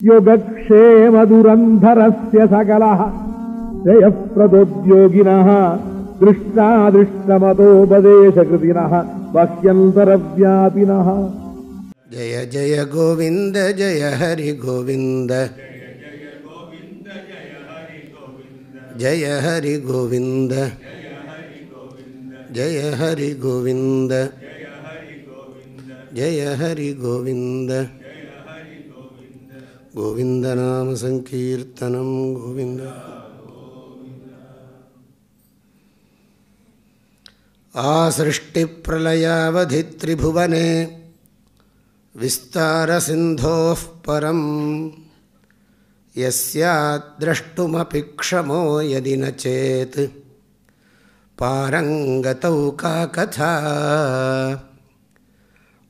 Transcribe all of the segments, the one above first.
யோகக்ஷேமதுரந்தரஸ்ய சகலஹ ஜயப்ரதோத்யோகினஹ திருஷ்ணாதிருஷ்டமதோபதேசகிருதினஹ பஹ்யந்தரவ்யாபினஹ. ஜய ஜய கோவிந்த ஜய ஹரி கோவிந்த ஜய ஹரி கோவிந்த ஜய ஹரி கோவிந்த ஜய ஹரி கோவிந்த கோவிந்த நாம சங்கீர்த்தனம் கோவிந்த. ஆஸ்ருஷ்டி பிரளயாவதி த்ரிபுவனே விஸ்தார சிந்தோஃப் பரம் யஸ்யாத் த்ரஷ்டுமபி க்ஷமோ யதி ந சேத் பாரங்கதௌ கா கதா.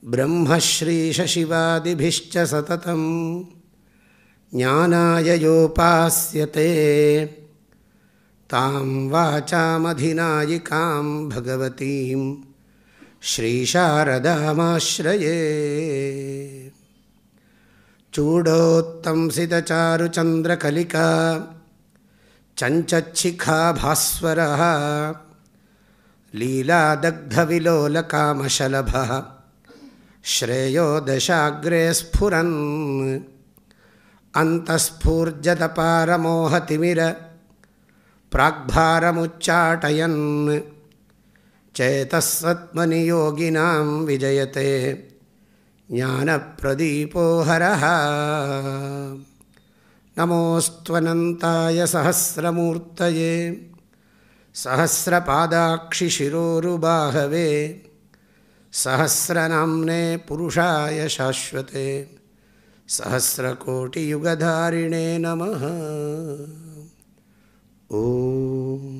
பிரம்மஸ்ரீ சசிவாதிபிஷ்ச சததம் ஞானாய யோபாஸ்யதே தாம் வாசாமதிநாயிகாம் பகவதீம் ஸ்ரீசாரதாமாஸ்ரயே. சூடோத்தம்சிதசாருச்சந்திரகலிகா சஞ்சச்சிகா பாஸ்வரः லீலாதக்தவிலோலகாமசலபः ஸ்ரேயோ தசாக்ரே ஸ்ஃபுரன் அந்தஸ்ஃபூர்ஜதபாரமோஹதிமிர ப்ராக்பாரமுச்சாட்டயன் சேதஸ்ஸத்மனி யோகினாம் விஜயதே ஞானப்ரதீபோ ஹரஹ. நமோஸ்த்வனந்தாய சஹஸ்ரமூர்த்தயே சஹஸ்ரபாதாக்ஷி சிரோருபாஹவே சஹஸ்ரநாம்னே புருஷாய சாஸ்வதே சஹஸ்ரகோட்டியுகதாரிணே நமः. ஓம்.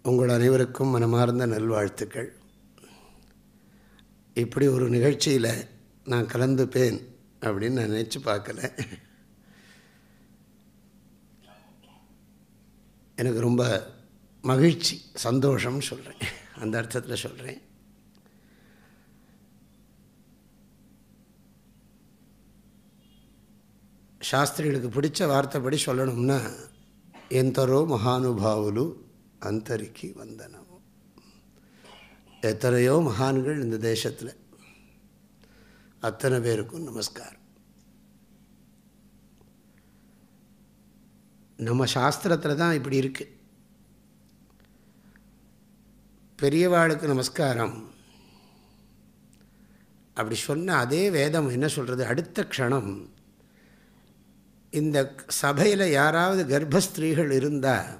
உங்கள் அனைவருக்கும் மனமார்ந்த நல்வாழ்த்துக்கள். இப்படி ஒரு நிகழ்ச்சியில் நான் கலந்துப்பேன் அப்படின்னு நான் நினச்சி பார்க்கல. எனக்கு ரொம்ப மகிழ்ச்சி, சந்தோஷம் சொல்கிறேன், அந்த அர்த்தத்தில் சொல்கிறேன். శాస్త్రీయులకు பிடிச்ச வார்த்தைப்படி சொல்லணும்னா ఎంతరో மகானுபாவுలు அந்தரிக்கு வந்தனம். எத்தனையோ மகான்கள் இந்த தேசத்தில், அத்தனை பேருக்கும் நமஸ்காரம். நம்ம சாஸ்திரத்தில் தான் இப்படி இருக்கு. பெரியவாளுக்கு நமஸ்காரம் அப்படி சொன்ன அதே வேதம் என்ன சொல்கிறது, அடுத்த க்ஷணம் இந்த சபையில் யாராவது கர்ப்பஸ்திரீகள் இருந்தால்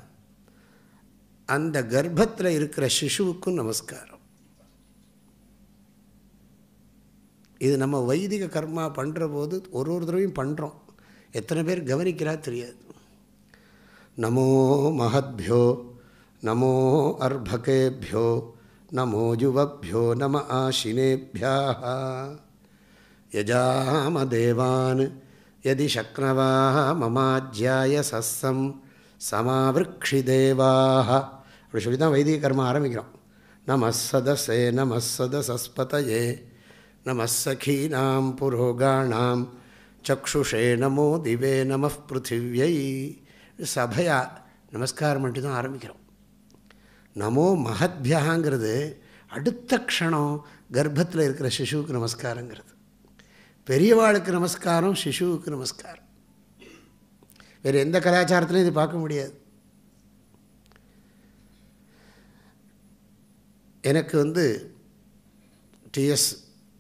அந்த கர்ப்பத்தில் இருக்கிற சிசுவுக்கும் நமஸ்காரம். இது நம்ம வைதிக கர்மா பண்ணுற போது ஒரு தடவையும் பண்ணுறோம். எத்தனை பேர் கவனிக்கிறா தெரியாது. நமோ மஹத்பியோ நமோ அர்பகேபியோ நமோ யுவபியோ நம ஆஷினேபியாக யஜாம தேவான் யதி சக்னவா மமாஜ்யாய சஸ்ஸம் சமாவிருக்ஷி தேவாக. அப்படி சொல்லி தான் வைதிக கர்மா ஆரம்பிக்கிறோம். நமஸ்ஸதசே நமஸ்ஸதசஸ்பதயே நமஸ்ஸகீனாம் புரோகாணாம் சக்ஷுஷே நமோ திவே நமः பிருத்திவ்யை. சபையா நமஸ்காரம் பண்ணிட்டு தான் ஆரம்பிக்கிறோம். நமோ மஹத்பியாங்கிறது அடுத்த க்ஷணம் கர்ப்பத்தில் இருக்கிற சிசுவுக்கு நமஸ்காரங்கிறது. பெரியவாளுக்கு நமஸ்காரம், சிசுவுக்கு நமஸ்காரம். வேறு எந்த கலாச்சாரத்திலையும் இது பார்க்க முடியாது. எனக்கு டிஎஸ்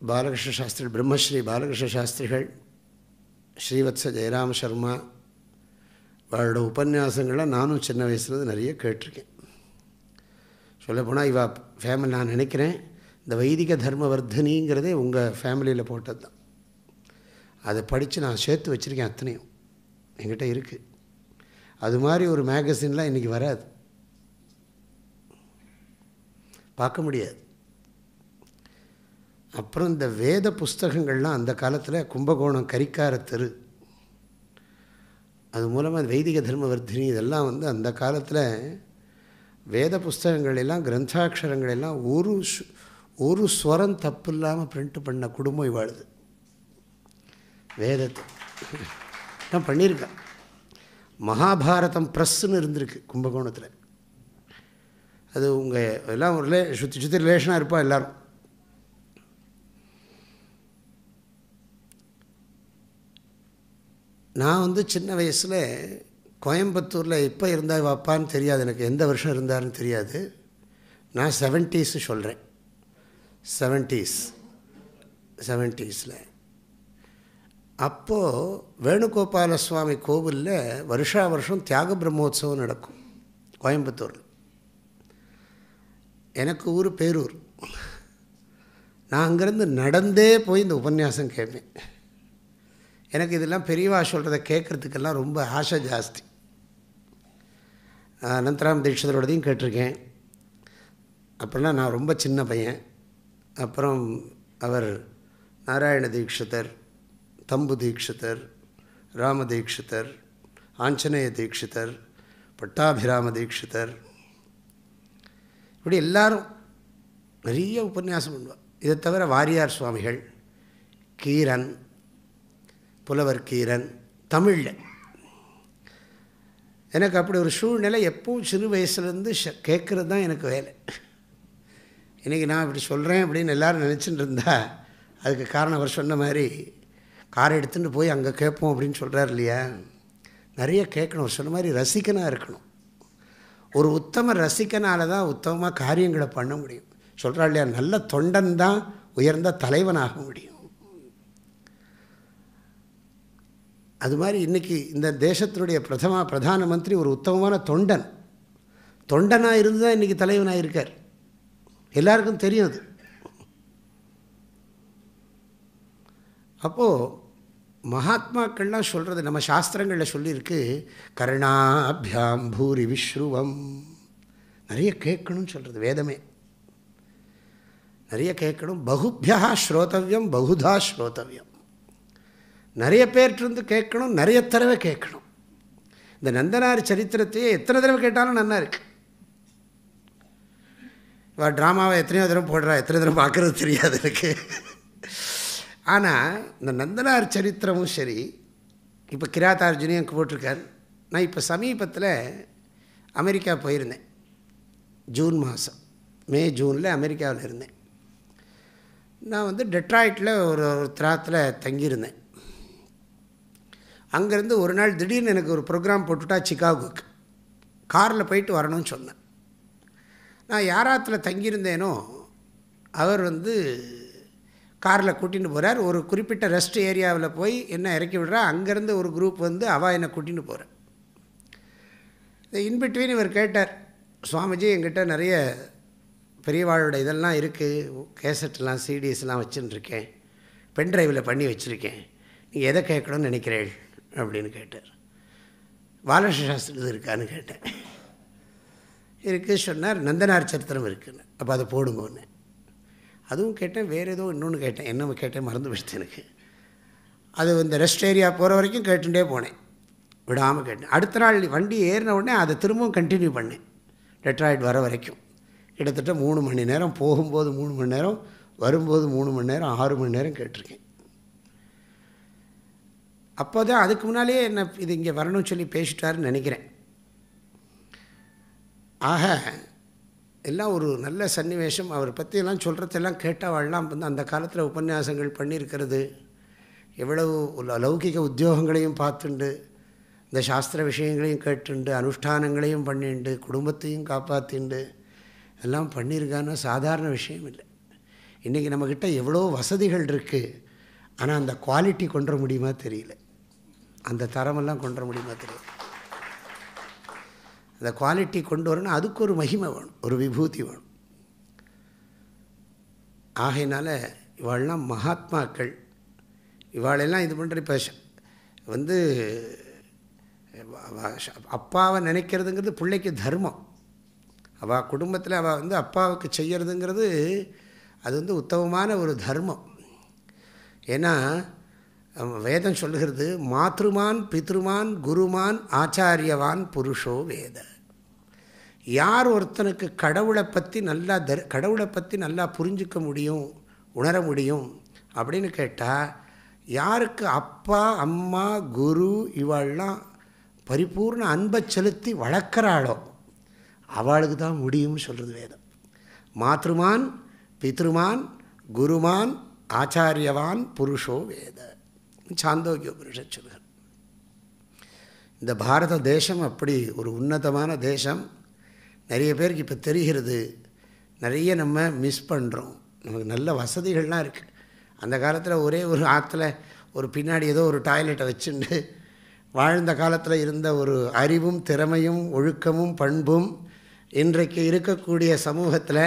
பாலகிருஷ்ண சாஸ்திரி, பிரம்மஸ்ரீ பாலகிருஷ்ண சாஸ்திரிகள், ஸ்ரீவத்ச ஜெயராம சர்மா அவளோட உபன்யாசங்களை நானும் சின்ன வயசுலேருந்து நிறைய கேட்டிருக்கேன். சொல்லப்போனால் இவா ஃபேமிலி, நான் நினைக்கிறேன் இந்த வைதிக தர்மவர்தனிங்கிறதே உங்கள் ஃபேமிலியில் போட்டது தான். அதை படித்து நான் சேர்த்து வச்சுருக்கேன். அத்தனையும் என்கிட்ட இருக்குது. அது மாதிரி ஒரு மேகசின்லாம் இன்றைக்கி வராது, பார்க்க முடியாது. அப்புறம் இந்த வேத புஸ்தகங்கள்லாம் அந்த காலத்தில் கும்பகோணம் கரிக்கார தெரு, அது மூலமாக வைதிக தர்மவர்தினி இதெல்லாம் அந்த காலத்தில் வேத புஸ்தகங்கள் எல்லாம் கிரந்தாட்சரங்கள் எல்லாம் ஒரு ஸ்வரம் தப்பு இல்லாமல் பிரிண்ட் பண்ண குடும்பம் இவாளுது. வேதத்தை நான் பண்ணியிருக்கேன். மகாபாரதம் ப்ரெஸ்ஸுன்னு இருந்திருக்கு கும்பகோணத்தில். அது உங்கள் எல்லாம் ஒரு சுற்றி ரிலேஷனாக இருப்பா எல்லோரும். நான் சின்ன வயசில் கோயம்புத்தூரில் எப்போ இருந்தால் வாப்பான்னு தெரியாது எனக்கு, எந்த வருஷம் இருந்தாருன்னு தெரியாது. நான் 70s சொல்கிறேன். 70s அப்போது வேணுகோபால சுவாமி கோவிலில் வருஷா வருஷம் தியாக பிரம்மோத்சவம் நடக்கும் கோயம்புத்தூரில். எனக்கு ஊர் பேரூர். நான் அங்கேருந்து நடந்தே போய் இந்த உபன்யாசம் கேட்பேன். எனக்கு இதெல்லாம் பெரியவா சொல்கிறத கேட்குறதுக்கெல்லாம் ரொம்ப ஆசை ஜாஸ்தி. அனந்தராம் தீட்சிதரோடதையும் கேட்டிருக்கேன். அப்புறம்னா நான் ரொம்ப சின்ன பையன். அப்புறம் அவர் நாராயண தீட்சிதர், தம்பு தீட்சிதர், ராம தீட்சிதர், ஆஞ்சநேய தீட்சிதர், பட்டாபிராம தீட்சிதர், இப்படி எல்லாரும் நிறைய உபன்யாசம் பண்ணுவார். இதை தவிர வாரியார் சுவாமிகள், கீரன், புலவர் கீரன், தமிழில். எனக்கு அப்படி ஒரு சூழ்நிலை எப்பவும் சிறு வயசுலேருந்து கேட்குறது தான் எனக்கு வேலை. இன்றைக்கி நான் இப்படி சொல்கிறேன் அப்படின்னு எல்லோரும் நினச்சிட்டு இருந்தால் அதுக்கு காரணம் அவர் சொன்ன மாதிரி காரை எடுத்துகிட்டு போய் அங்கே கேட்போம் அப்படின்னு சொல்கிறார் இல்லையா. நிறைய கேட்கணும். அவர் சொன்ன மாதிரி ரசிக்கனாக இருக்கணும். ஒரு உத்தம ரசிக்கனால தான் உத்தமமாக காரியங்களை பண்ண முடியும். சொல்கிறா இல்லையா, நல்ல தொண்டன் தான் உயர்ந்த தலைவனாக முடியும். அது மாதிரி இன்றைக்கி இந்த தேசத்தினுடைய பிரதான மந்திரி ஒரு உத்தமமான தொண்டனாக இருந்து தான் இன்றைக்கி தலைவனாக இருக்கார். எல்லாருக்கும் தெரியும் அது. அப்போது மகாத்மாக்கள்லாம் சொல்கிறது நம்ம சாஸ்திரங்களில் சொல்லியிருக்கு, கருணாபியாம் பூரி விஸ்ருவம். நிறைய கேட்கணும்னு சொல்கிறது வேதமே. நிறைய கேட்கணும். பகுபியா ஸ்ரோதவியம் பகுதா ஸ்ரோதவியம். நிறைய பேர்ட்டிருந்து கேட்கணும், நிறைய தடவை கேட்கணும். இந்த நந்தனார் சரித்திரத்தையே எத்தனை தடவை கேட்டாலும் நல்லா இருக்கு. ட்ராமாவை எத்தனையோ தடவை போடுறா, எத்தனை தடவை பார்க்குறது தெரியாது எனக்கு. ஆனால் இந்த நந்தனார் சரித்திரமும் சரி, இப்போ கிராத்தார்ஜுனியும் போட்டிருக்கார். நான் இப்போ சமீபத்தில் அமெரிக்கா போயிருந்தேன். ஜூன் மாதம், மே ஜூனில் அமெரிக்காவில் இருந்தேன். நான் டெட்ராய்ட்டில் ஒரு திராத்தில் தங்கியிருந்தேன். அங்கேருந்து ஒரு நாள் திடீர்னு எனக்கு ஒரு ப்ரோக்ராம் போட்டுவிட்டா சிகாகோக்கு. காரில் போயிட்டு வரணும்னு சொன்னேன். நான் யாராத்தில் தங்கியிருந்தேனோ அவர் காரில் கூட்டின்னு போகிறார். ஒரு குறிப்பிட்ட ரெஸ்ட் ஏரியாவில் போய் என்ன இறக்கி விடுறா. அங்கேருந்து ஒரு குரூப் அவள் என்னை கூட்டின்னு போகிறேன். இந்த இன்பிட்வீன் இவர் கேட்டார், சுவாமிஜி என்கிட்ட நிறைய பெரியவாளோட இதெல்லாம் இருக்குது, கேசட்லாம் சிடிஸ்லாம் வச்சுட்டுருக்கேன், பென்ட்ரைவில் பண்ணி வச்சுருக்கேன், நீங்கள் எதை கேட்கணும்னு நினைக்கிறேன் அப்படின்னு கேட்டார். பாலகிருஷ்ண சாஸ்திரி இருக்கான்னு கேட்டேன். இருக்குது சொன்னார். நந்தனார் சரித்திரம் இருக்குன்னு. அப்போ அதை போடுங்கன்னு. அதுவும் கேட்டேன். வேறு ஏதோ இன்னொன்று கேட்டேன். என்ன கேட்டேன் மறந்து போயிடுச்சு எனக்கு. அது இந்த ரெஸ்ட் ஏரியா போகிற வரைக்கும் கேட்டுகிட்டே போனேன், விடாமல் கேட்டேன். அடுத்த நாள் வண்டி ஏறின உடனே அதை திரும்பவும் கண்டினியூ பண்ணேன். டெட்ராய்ட் வர வரைக்கும் கிட்டத்தட்ட 3 மணி நேரம். போகும்போது 3 மணி நேரம், வரும்போது 3 மணி நேரம், 6 மணி நேரம் கேட்டிருக்கேன். அப்போ தான் அதுக்கு முன்னாலேயே என்ன இது இங்கே வரணும்னு சொல்லி பேசிட்டாருன்னு நினைக்கிறேன். ஆக எல்லாம் ஒரு நல்ல சன்னிவேஷம். அவரை பற்றியெல்லாம் சொல்கிறதெல்லாம் கேட்டவாள்லாம் அந்த காலத்தில் உபன்யாசங்கள் பண்ணியிருக்கிறது, எவ்வளவு லௌகிக உத்தியோகங்களையும் பார்த்துண்டு, இந்த சாஸ்திர விஷயங்களையும் கேட்டுண்டு, அனுஷ்டானங்களையும் பண்ணிண்டு, குடும்பத்தையும் காப்பாற்றிண்டு எல்லாம் பண்ணியிருக்கான்னா சாதாரண விஷயம் இல்லை. இன்றைக்கி நம்மக்கிட்ட எவ்வளோ வசதிகள் இருக்குது, ஆனால் அந்த குவாலிட்டி கொண்டு வர முடியுமா தெரியல, அந்த தரமெல்லாம் கொண்டு வர முடியுமா தெரியல. அந்த குவாலிட்டி கொண்டு வரணும், அதுக்கு ஒரு மகிமை வேணும், ஒரு விபூதி வேணும். ஆகையினால இவாளெல்லாம் மகாத்மாக்கள். இவாளெல்லாம் இது பண்ணுற இப்போ அப்பாவை நினைக்கிறதுங்கிறது பிள்ளைக்கு தர்மம். அவள் குடும்பத்தில் அவள் அப்பாவுக்கு செய்கிறதுங்கிறது அது உத்தமமான ஒரு தர்மம். ஏன்னா வேதம் சொல்லுகிறது, மாத்ருமான் பித்ருமான் குருமான் ஆச்சாரியவான் புருஷோ வேத. யார் ஒருத்தனுக்கு கடவுளை பற்றி நல்லா புரிஞ்சிக்க முடியும், உணர முடியும் அப்படின்னு கேட்டால், யாருக்கு அப்பா அம்மா குரு இவாள்லாம் பரிபூர்ண அன்பை செலுத்தி வளர்க்குறாளோ அவளுக்கு தான் முடியும்னு சொல்கிறது வேதம். மாத்ருமான் பித்ருமான் குருமான் ஆச்சாரியவான் புருஷோ வேத, சாந்தோக்கிய உபனிஷத் சொல்லுங்கள். இந்த பாரத தேசம் அப்படி ஒரு உன்னதமான தேசம். நிறைய பேருக்கு இப்போ தெரிகிறது, நிறைய நம்ம மிஸ் பண்ணுறோம். நமக்கு நல்ல வசதிகள்லாம் இருக்குது. அந்த காலத்தில் ஒரே ஒரு ஆற்றுல ஒரு பின்னாடி ஏதோ ஒரு டாய்லெட்டை வச்சுட்டு வாழ்ந்த காலத்தில் இருந்த ஒரு அறிவும் திறமையும் ஒழுக்கமும் பண்பும் இன்றைக்கு இருக்கக்கூடிய சமூகத்தில்,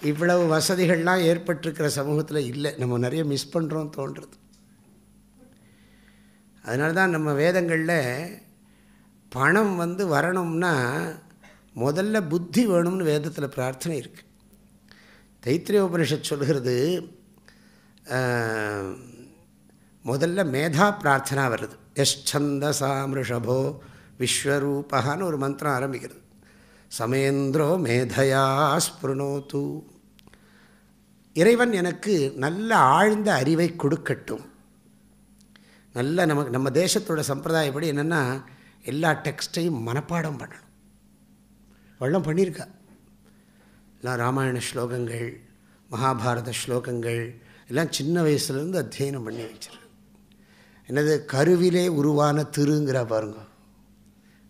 இவ்வளவு வசதிகள்லாம் ஏற்பட்டிருக்கிற சமூகத்தில் இல்லை. நம்ம நிறைய மிஸ் பண்ணுறோம் தோன்றுறது. அதனால தான் நம்ம வேதங்களில் பணம் வரணும்னா முதல்ல புத்தி வேணும்னு வேதத்தில் பிரார்த்தனை இருக்குது. தைத்திரிய உபனிஷத் சொல்கிறது, முதல்ல மேதா பிரார்த்தனா வருது. யச்சந்தசாமிருஷபோ விஸ்வரூபகான்னு ஒரு மந்திரம் ஆரம்பிக்கிறது. சமேந்திரோ மேதையா ஸ்பிருணோது, இறைவன் எனக்கு நல்ல ஆழ்ந்த அறிவை கொடுக்கட்டும். நல்ல நம்ம தேசத்தோட சம்பிரதாயப்படி என்னென்னா, எல்லா டெக்ஸ்டையும் மனப்பாடம் பண்ணணும். வெள்ளம் பண்ணியிருக்கா எல்லாம் ராமாயண ஸ்லோகங்கள், மகாபாரத ஸ்லோகங்கள் எல்லாம் சின்ன வயசுலேருந்து அத்தியனம் பண்ணி வச்சிரு. என்னது கருவிலே உருவான திருங்கிற பாருங்க,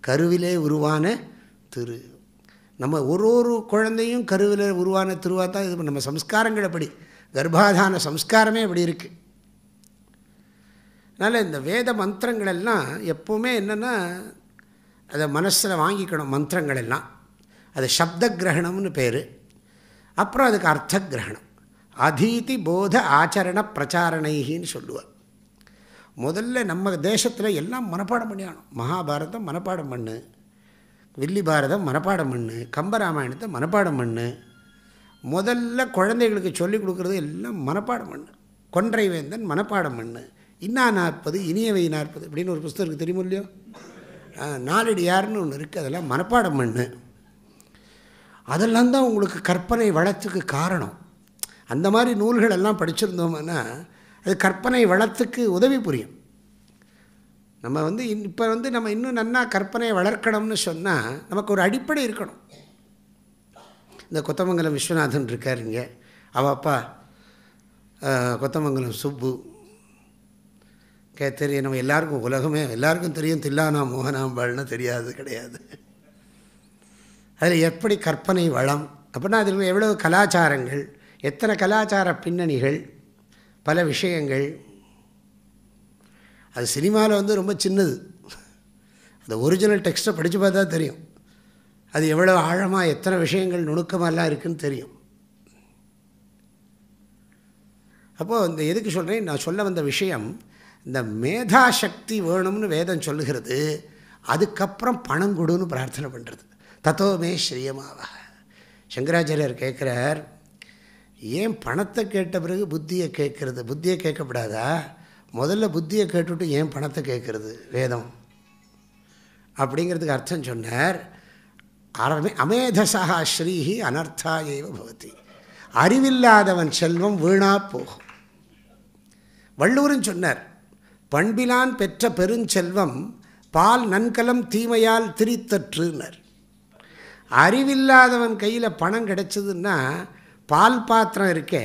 கருவிலே உருவான திரு. நம்ம ஒரு குழந்தையும் கருவிலே உருவான திருவாக தான் இது. நம்ம சம்ஸ்காரங்கள் அப்படி, கர்ப்பாதான சம்ஸ்காரமே அப்படி இருக்குது. அதனால் இந்த வேத மந்திரங்கள் எல்லாம் எப்போவுமே என்னென்னா, அதை மனசில் வாங்கிக்கணும். மந்திரங்கள் எல்லாம் அது சப்த கிரகணம்னு பேர். அப்புறம் அதுக்கு அர்த்த கிரகணம். அதீதி போத ஆச்சரண பிரச்சாரணைகின்னு சொல்லுவார். முதல்ல நம்ம தேசத்தில் எல்லாம் மனப்பாடம் பண்ணியானோம். மகாபாரதம் மனப்பாடம் பண்ணு, வில்லி பாரதம் மனப்பாடம் பண்ணு, கம்பராமாயணத்தை மனப்பாடம் பண்ணு. முதல்ல குழந்தைகளுக்கு சொல்லிக் கொடுக்குறது எல்லாம் மனப்பாடம் பண்ணு. கொன்றை வேந்தன் மனப்பாடம் பண்ணு, இன்னா 40 இனியவை 40 இப்படின்னு ஒரு புஸ்தகம் இருக்குது, தெரியுமோ இல்லையோ? நாலடியார்னு ஒன்று இருக்குது, அதெல்லாம் மனப்பாடம் பண்ணு. அதெல்லாம் தான் உங்களுக்கு கற்பனை வளத்துக்கு காரணம். அந்த மாதிரி நூல்கள் எல்லாம் படிச்சிருந்தோம்னா அது கற்பனை வளத்துக்கு உதவி புரியும். நம்ம இப்போ நம்ம இன்னும் நன்னா கற்பனையை வளர்க்கணும்னு சொன்னால் நமக்கு ஒரு அடிப்படை இருக்கணும். இந்த கொத்தமங்கலம் விஸ்வநாதன் இருக்காருங்க, அவள் அப்பா கொத்தமங்கலம் சுப்பு தெரியும். நம்ம எல்லாருக்கும் உலகமே எல்லாருக்கும் தெரியும், தில்லானா மோகனாம்பாள்னு தெரியாது கிடையாது. அதில் எப்படி கற்பனை வளம் அப்படின்னா, அதில் எவ்வளவு கலாச்சாரங்கள், எத்தனை கலாச்சார பின்னணிகள், பல விஷயங்கள். அது சினிமாவில் ரொம்ப சின்னது. அந்த ஒரிஜினல் டெக்ஸ்ட்டை படித்து பார்த்தா தெரியும் அது எவ்வளோ ஆழமாக எத்தனை விஷயங்கள் நுணுக்கமெல்லாம் இருக்குதுன்னு தெரியும். அப்போது இந்த எதுக்கு சொல்கிறேன், நான் சொல்ல வந்த விஷயம், இந்த மேதாசக்தி வேணும்னு வேதம் சொல்லுகிறது. அதுக்கப்புறம் பணம் கொடுன்னு பிரார்த்தனை பண்ணுறது. தத்தோமே ஸ்ரீயமாவ. சங்கராச்சாரியர் கேட்குறார், ஏன் பணத்தை கேட்ட பிறகு புத்தியை கேட்குறது? புத்தியை கேட்கப்படாதா? முதல்ல புத்தியை கேட்டுவிட்டு ஏன் பணத்தை கேட்குறது வேதம் அப்படிங்கிறதுக்கு அர்த்தம் சொன்னார். அமேதசா ஸ்ரீஹி அனர்த்தா ஏவ பவதி. அறிவில்லாதவன் செல்வம் வீணா போகும். வள்ளுவரும் சொன்னார், பண்பிலான் பெற்ற பெருஞ்செல்வம் பால் நன்கலம் தீமையால் திரித்தற்றுனர். அறிவில்லாதவன் கையில் பணம் கிடைச்சதுன்னா, பால் பாத்திரம் இருக்கே,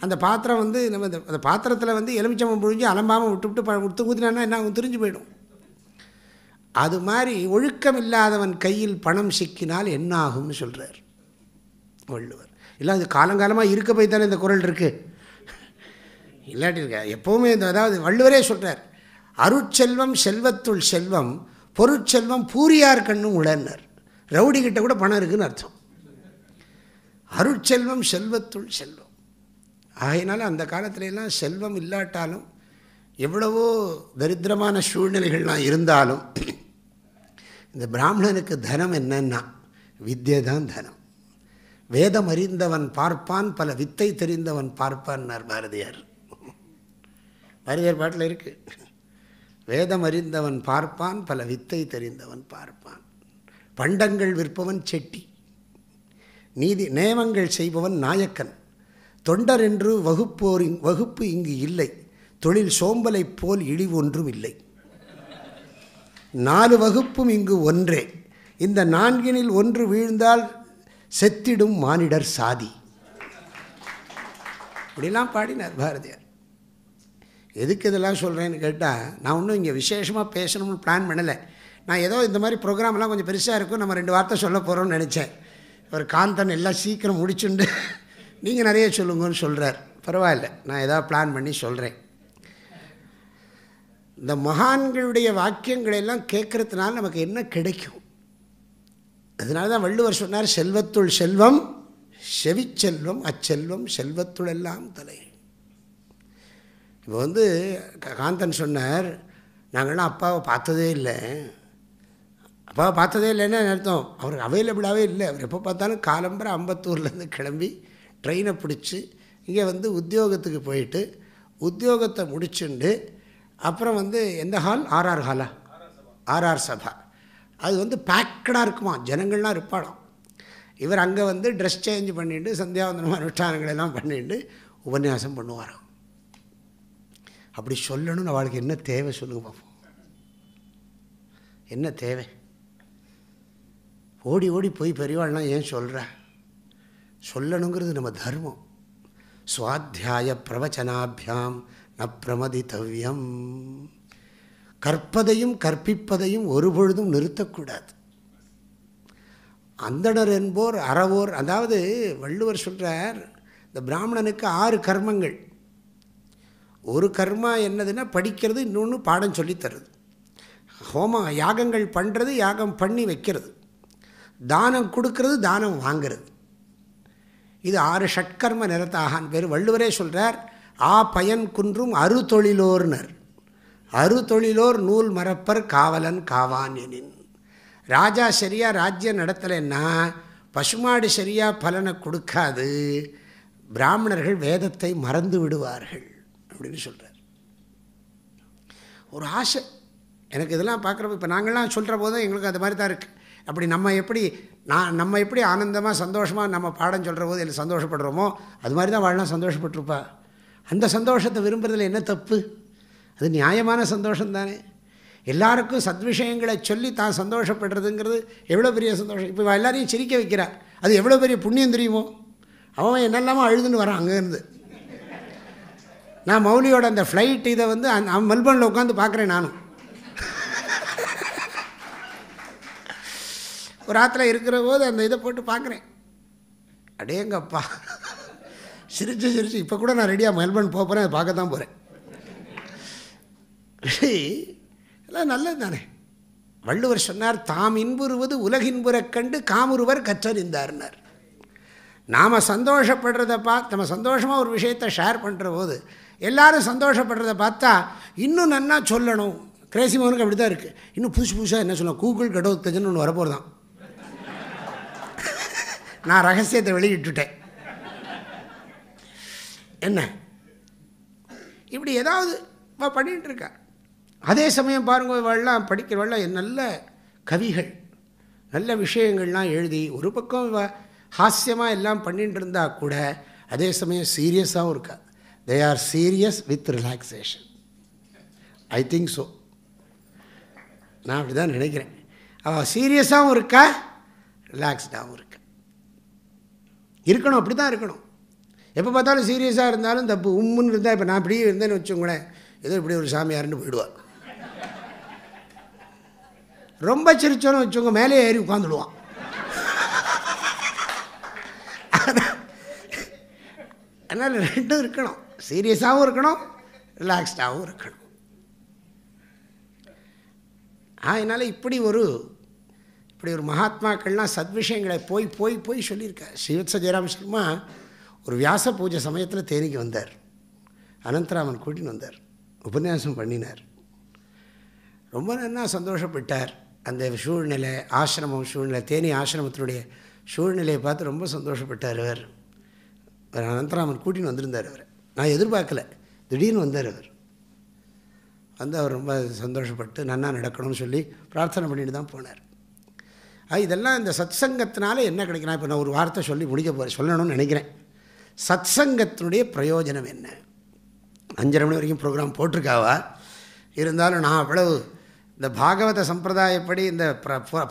அந்த பாத்திரம் நம்ம அந்த பாத்திரத்தில் எலுமிச்சம்பழம் புழிஞ்சு அலம்பாமல் விட்டு ஊற்றினான்னா என்ன ஆகும், திரிஞ்சு போயிடும். அது மாதிரி ஒழுக்கம் இல்லாதவன் கையில் பணம் சிக்கினால் என்ன ஆகும்னு சொல்கிறார் வள்ளுவர். இல்லை அது காலங்காலமாக இருக்க போய் தானே இந்த குறள் இருக்குது, இல்லாட்டி இருக்க எப்போவுமே அதாவது வள்ளுவரே சொல்கிறார், அருட்செல்வம் செல்வத்துள் செல்வம் பொருட்செல்வம் பூரியார் கண்ணும் உளன்னர். ரவுடிக்கிட்ட கூட பணம் இருக்குதுன்னு அர்த்தம். அருட்செல்வம் செல்வத்துள் செல்வம். ஆகையினால அந்த காலத்துலலாம் செல்வம் இல்லாட்டாலும், எவ்வளவோ தரித்திரமான சூழ்நிலைகள்லாம் இருந்தாலும், இந்த பிராமணனுக்கு தனம் என்னன்னா வித்யை தான் தனம். வேதம் அறிந்தவன் பார்ப்பான், பல வித்தை தெரிந்தவன் பார்ப்பான்னார் பாரதியார். பாரதியார் பாட்டில் இருக்குது, வேதம் அறிந்தவன் பார்ப்பான், பல வித்தை தெரிந்தவன் பார்ப்பான். பண்டங்கள் விற்பவன் செட்டி, நீதி நியமங்கள் செய்பவன் நாயக்கன், தொண்டர் என்று வகுப்பு இங்கு இல்லை, தொழில் சோம்பலைப் போல் இழிவு ஒன்றும் இல்லை, 4 வகுப்பும் இங்கு ஒன்றே, இந்த 4னில் ஒன்று வீழ்ந்தால் செத்திடும் மானிடர் சாதி. இப்படிலாம் பாடினார் பாரதியார். எதுக்கு இதெல்லாம் சொல்கிறேன்னு கேட்டால், நான் ஒன்றும் இங்கே விசேஷமாக பேசணும்னு பிளான் பண்ணலை. நான் ஏதோ இந்த மாதிரி ப்ரோக்ராம்லாம் கொஞ்சம் பெருசாக இருக்கும், நம்ம 2 வார்த்தை சொல்ல போகிறோம்னு நினச்சேன். ஒரு காந்தன் எல்லாம் சீக்கிரம் முடிச்சுண்டு நீங்கள் நிறைய சொல்லுங்கன்னு சொல்கிறார். பரவாயில்ல, நான் ஏதாவது பிளான் பண்ணி சொல்கிறேன். இந்த மகான்களுடைய வாக்கியங்களெல்லாம் கேட்குறதுனால நமக்கு என்ன கிடைக்கும்? அதனால தான் வள்ளுவர் சொன்னார், செல்வத்துள் செல்வம் செவிச்செல்வம், அச்செல்வம் செல்வத்துள் எல்லாம் தலை. இப்போ காந்தன் சொன்னார், நாங்கள்லாம் அப்பாவை பார்த்ததே இல்லை. அப்பாவை பார்த்ததே இல்லைன்னு அர்த்தம், அவர் அவைலபிளாகவே இல்லை. அவர் எப்போ பார்த்தாலும் காலம்பரை அம்பத்தூர்லேருந்து கிளம்பி ட்ரெயினை பிடிச்சி இங்கே உத்தியோகத்துக்கு போயிட்டு உத்தியோகத்தை முடிச்சுண்டு அப்புறம் எந்த ஹால், ஆர்ஆர் ஹாலா, ஆர்ஆர் சபா, அது பேக்கடாக இருக்குமா, ஜனங்கள்லாம் இருப்பாளாம். இவர் அங்கே ட்ரெஸ் சேஞ்ச் பண்ணிட்டு சந்தியாவந்தனம் அனுஷ்டானங்கள் எல்லாம் பண்ணிட்டு உபன்யாசம் பண்ணுவாராம். அப்படி சொல்லணும்னு அவளுக்கு என்ன தேவை சொல்லுங்க பார்ப்போம். என்ன தேவை? ஓடி ஓடி போய் பெரியவாள்லாம் ஏன் சொல்கிற? சொல்லணுங்கிறது நம்ம தர்மம். சுவாத்தியாய பிரவச்சனாபியாம் ந பிரமதித்தவ்யம். கற்பதையும் கற்பிப்பதையும் ஒரு பொழுதும் நிறுத்தக்கூடாது. அந்தணர் என்போர் அறவோர், அதாவது வள்ளுவர் சொல்கிறார், இந்த பிராமணனுக்கு 6 கர்மங்கள். ஒரு கர்மா என்னதுன்னா படிக்கிறது, இன்னொன்று பாடம் சொல்லித்தருது, ஹோமம் யாகங்கள் பண்ணுறது, யாகம் பண்ணி வைக்கிறது, தானம் கொடுக்கறது, தானம் வாங்கிறது. இது 6 ஷட்கர்ம நிரத்தாகான் பேர். வள்ளுவரே சொல்கிறார், பயன் குன்றும் அறுதொழிலோர்னர், அறுதொழிலோர் நூல் மறப்பர் காவலன் காவான் எனின். ராஜா சரியாக ராஜ்யம் நடத்தலைன்னா பசுமாடு சரியாக பலனை கொடுக்காது, பிராமணர்கள் வேதத்தை மறந்து விடுவார்கள் அப்படின்னு சொல்கிறார். ஒரு ஆசை எனக்கு இதெல்லாம் பார்க்குறப்ப, இப்போ நாங்கள்லாம் சொல்கிற போதும் எங்களுக்கு அது மாதிரி தான் இருக்குது. அப்படி நம்ம எப்படி ஆனந்தமாக சந்தோஷமாக நம்ம பாடம் சொல்கிற போது இல்லை சந்தோஷப்படுறோமோ, அது மாதிரி தான் வாழலாம் சந்தோஷப்பட்டிருப்பா. அந்த சந்தோஷத்தை விரும்புறதுல என்ன தப்பு? அது நியாயமான சந்தோஷம் தானே. எல்லாருக்கும் சத்விஷயங்களை சொல்லி தான் சந்தோஷப்படுறதுங்கிறது எவ்வளோ பெரிய சந்தோஷம். இப்போ எல்லாரையும் சிரிக்க வைக்கிறா, அது எவ்வளோ பெரிய புண்ணியம் தெரியுமோ. அவன் என்னெல்லாமல் அழுதுன்னு வரான் அங்கேருந்து. நான் மௌலியோட அந்த ஃப்ளைட் இதை மெல்பர்னில் உட்காந்து பார்க்குறேன். நானும் ஒரு ஆற்றுல இருக்கிற போது அந்த இதை போட்டு பார்க்குறேன். அடேங்கப்பா, சிரித்து இப்போ கூட நான் ரெடியாக மெல்பர்ன் போகிறேன், அதை பார்க்க தான் போகிறேன். எல்லாம் நல்லது தானே. வள்ளுவர் சொன்னார், தாம் இன்புறுவது உலகின்புறக் கண்டு காமுறுவர் கற்றறிந்தார்னார். நாம் சந்தோஷப்படுறதை நம்ம சந்தோஷமாக ஒரு விஷயத்தை ஷேர் பண்ணுற போது எல்லோரும் சந்தோஷப்படுறதை பார்த்தா இன்னும் நன்னா சொல்லணும். கிரேசி மோகனுக்கு அப்படி தான் இருக்குது. இன்னும் புதுசாக என்ன சொல்லலாம், கூகுள் கடவுத்தஜன்னு ஒன்று வரப்போகிறதான். நான் ரகசியத்தை வெளியிட்டுட்டேன். என்ன இப்படி ஏதாவது பண்ணிகிட்டு இருக்கா. அதே சமயம் பாருங்க, இவெல்லாம் படிக்கிறவெல்லாம் நல்ல கவிகள், நல்ல விஷயங்கள்லாம் எழுதி ஒரு பக்கம் ஹாஸ்யமாக எல்லாம் பண்ணிட்டு இருந்தால் கூட அதே சமயம் சீரியஸாகவும் இருக்கா. They are serious with relaxation. I think so. நான் அப்படி தான் நினைக்கிறேன். அவள் சீரியஸாகவும் இருக்கா, ரிலாக்ஸ்டாகவும் இருக்கா. இருக்கணும், அப்படி தான் இருக்கணும். எப்போ பார்த்தாலும் சீரியஸாக இருந்தாலும் தப்பு. உம்முன்னு இருந்தால், இப்போ நான் இப்படி இருந்தேன்னு வச்சுக்கோங்களேன், ஏதோ இப்படி ஒரு சாமியார்னு போயிடுவாள். ரொம்ப சிரிச்சோன்னு வச்சுக்கோங்க, மேலே ஏறி உட்காந்துடுவான். அதனால் ரெண்டும் இருக்கணும், சீரியஸாகவும் இருக்கணும், ரிலாக்ஸ்டாகவும் இருக்கணும். அதனால் இப்படி ஒரு மகாத்மாக்கள்லாம் சத்விஷயங்களை போய் போய் போய் சொல்லியிருக்கார். ஸ்ரீவத்ச ஜெயராம சர்மா ஒரு வியாச பூஜை சமயத்தில் தேனிக்கு வந்தார். அனந்தராமன் கூட்டின்னு வந்தார், உபன்யாசம் பண்ணினார். ரொம்ப நல்லா சந்தோஷப்பட்டார். அந்த சூழ்நிலை, ஆசிரமம் சூழ்நிலை, தேனி ஆசிரமத்தினுடைய சூழ்நிலையை பார்த்து ரொம்ப சந்தோஷப்பட்டார். அவர் அனந்தராமன் கூட்டின்னு வந்திருந்தார். அவர் நான் எதிர்பார்க்கல, திடீர்னு வந்தார். அவர் ரொம்ப சந்தோஷப்பட்டு நன்னா நடக்கணும்னு சொல்லி பிரார்த்தனை பண்ணிட்டு தான் போனார். இதெல்லாம் இந்த சத் சங்கத்தினால என்ன கிடைக்கும்? இப்போ நான் ஒரு வார்த்தை சொல்லி சொல்லணும்னு நினைக்கிறேன். சத் சங்கத்தினுடைய பிரயோஜனம் என்ன? 5:30 மணி வரைக்கும் ப்ரோக்ராம் போட்டிருக்காவா? இருந்தாலும் நான் அவ்வளவு இந்த பாகவத சம்பிரதாயப்படி இந்த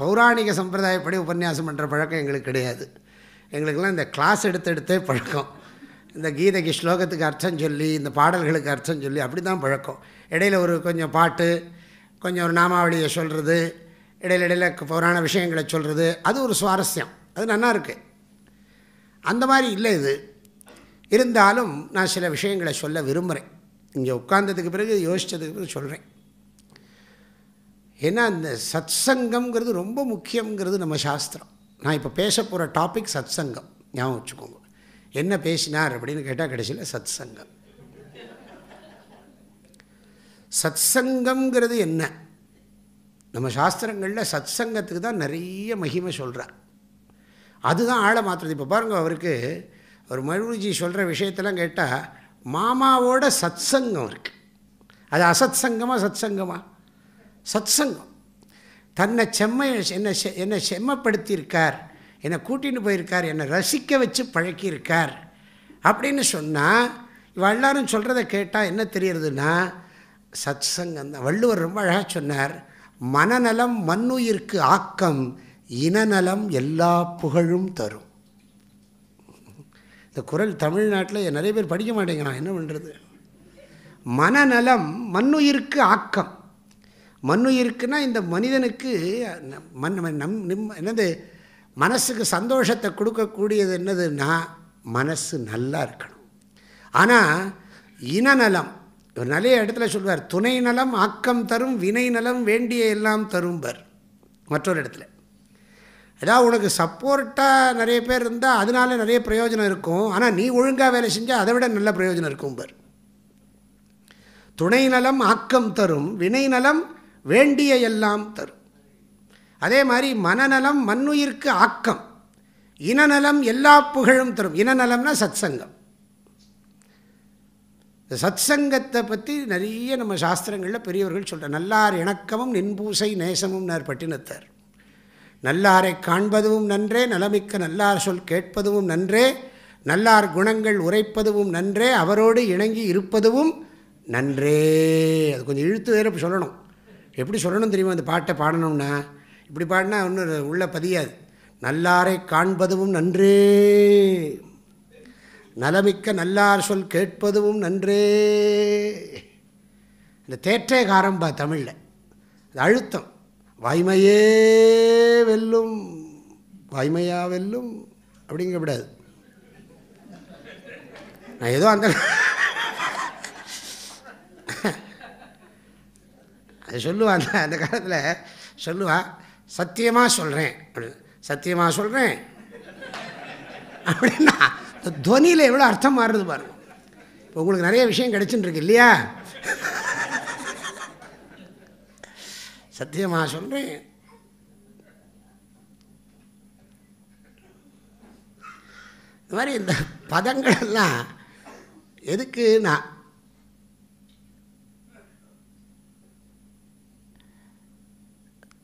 பௌராணிக சம்பிரதாயப்படி உபன்யாசம் பண்ணுற பழக்கம் எங்களுக்கு கிடையாது. எங்களுக்கெல்லாம் இந்த கிளாஸ் எடுத்தே பழக்கம். இந்த கீதைக்கு ஸ்லோகத்துக்கு அர்த்தம் சொல்லி, இந்த பாடல்களுக்கு அர்த்தம் சொல்லி அப்படி தான் பழக்கம். இடையில் ஒரு கொஞ்சம் பாட்டு, கொஞ்சம் ஒரு நாமாவளியை சொல்கிறது, இடையில புராண விஷயங்களை சொல்கிறது, அது ஒரு சுவாரஸ்யம், அது நல்லா இருக்குது. அந்த மாதிரி இல்லை இது. இருந்தாலும் நான் சில விஷயங்களை சொல்ல விரும்புகிறேன். இங்கே உட்கார்ந்ததுக்கு பிறகு யோசித்ததுக்கு பிறகு சொல்கிறேன். ஏன்னா இந்த சத் சங்கம்ங்கிறது ரொம்ப முக்கியங்கிறது நம்ம சாஸ்திரம். நான் இப்போ பேச போகிற டாபிக் சத் சங்கம், ஞாபகம் வச்சுக்கோங்க. என்ன பேசினார் அப்படின்னு கேட்டால் கடைசியில் சத் சங்கம். சத் சங்கம்ங்கிறது என்ன? நம்ம சாஸ்திரங்களில் சத் சங்கத்துக்கு தான் நிறைய மகிமை சொல்கிறார். அதுதான் ஆழ மாற்றுறது. இப்போ பாருங்கள், அவருக்கு அவர் மழுஜி சொல்கிற விஷயத்தெல்லாம் கேட்டால் மாமாவோட சத் சங்கம் இருக்குது. அது அசத் சங்கமா சத் சங்கமா? சத் சங்கம். தன்னை என்னை செம்மப்படுத்தியிருக்கார், என்னை கூட்டின்னு போயிருக்கார், என்னை ரசிக்க வச்சு பழக்கியிருக்கார் அப்படின்னு சொன்னால் இவ எல்லாரும் சொல்கிறத கேட்டால் என்ன தெரியுறதுன்னா சத் சங்கம் தான். வள்ளுவர் ரொம்ப அழகாக சொன்னார், மனநலம் மண்ணுயிர்க்கு ஆக்கம், இனநலம் எல்லா புகழும் தரும். இந்த குறள் தமிழ்நாட்டில் நிறைய பேர் படிக்க மாட்டேங்கிறான், என்ன பண்ணுறது? மனநலம் மண்ணுயிர்க்கு ஆக்கம். மண்ணுயிருக்குன்னா இந்த மனிதனுக்கு என்னது மனசுக்கு சந்தோஷத்தை கொடுக்கக்கூடியது என்னதுன்னா மனசு நல்லா இருக்கணும். ஆனால் இனநலம் ஒரு நிறைய இடத்துல சொல்வார், துணை நலம் ஆக்கம் தரும், வினை நலம் வேண்டிய எல்லாம் தரும்பர். மற்றொரு இடத்துல ஏதாவது உனக்கு சப்போர்ட்டாக நிறைய பேர் இருந்தால் அதனால நிறைய பிரயோஜனம் இருக்கும், ஆனால் நீ ஒழுங்காக வேலை செஞ்சால் அதை விட நல்ல பிரயோஜனம் இருக்கும்பர். துணை நலம் ஆக்கம் தரும், வினை நலம் வேண்டிய எல்லாம் தரும். அதே மாதிரி மனநலம் மண்ணுயிர்க்கு ஆக்கம், இனநலம் எல்லா புகழும் தரும். இனநலம்னா சத் சங்கம். இந்த சத் சங்கத்தை பற்றி நிறைய நம்ம சாஸ்திரங்களில் பெரியவர்கள் சொல்கிறார். நல்லார் இணக்கமும் நின்பூசை நேசமும் நார் பட்டினத்தார். நல்லாரை காண்பதும் நன்றே, நலமிக்க நல்லார் சொல் கேட்பதும் நன்றே, நல்லார் குணங்கள் உரைப்பதும் நன்றே, அவரோடு இணங்கி இருப்பதும் நன்றே. அது கொஞ்சம் இழுத்து வேறு சொல்லணும். எப்படி சொல்லணும் தெரியுமா? அந்த பாட்டை பாடணும்னா இப்படி பாடினா ஒன்றும் உள்ள பதியாது. நல்லாரை காண்பதும் நன்றே, நலமிக்க நல்லார் சொல் கேட்பதும் நன்றே. இந்த தேற்றே காரம்பா தமிழில் அது அழுத்தம். வாய்மையே வெல்லும், வாய்மையா வெல்லும் அப்படிங்க விடாது. நான் ஏதோ அந்த அது சொல்லுவான், அந்த காலத்தில் சொல்லுவான், சத்தியமாக சொல்கிறேன் அப்படின்னு. சத்தியமாக சொல்கிறேன் அப்படின்னா இந்த துவனியில் எவ்வளோ அர்த்தம் மாறுறது பாருங்க. இப்போ உங்களுக்கு நிறைய விஷயம் கிடைச்சுன்னு இருக்கு இல்லையா? சத்தியமாக சொல்கிறேன். இந்த மாதிரி இந்த பதங்களெல்லாம் எதுக்கு? நான்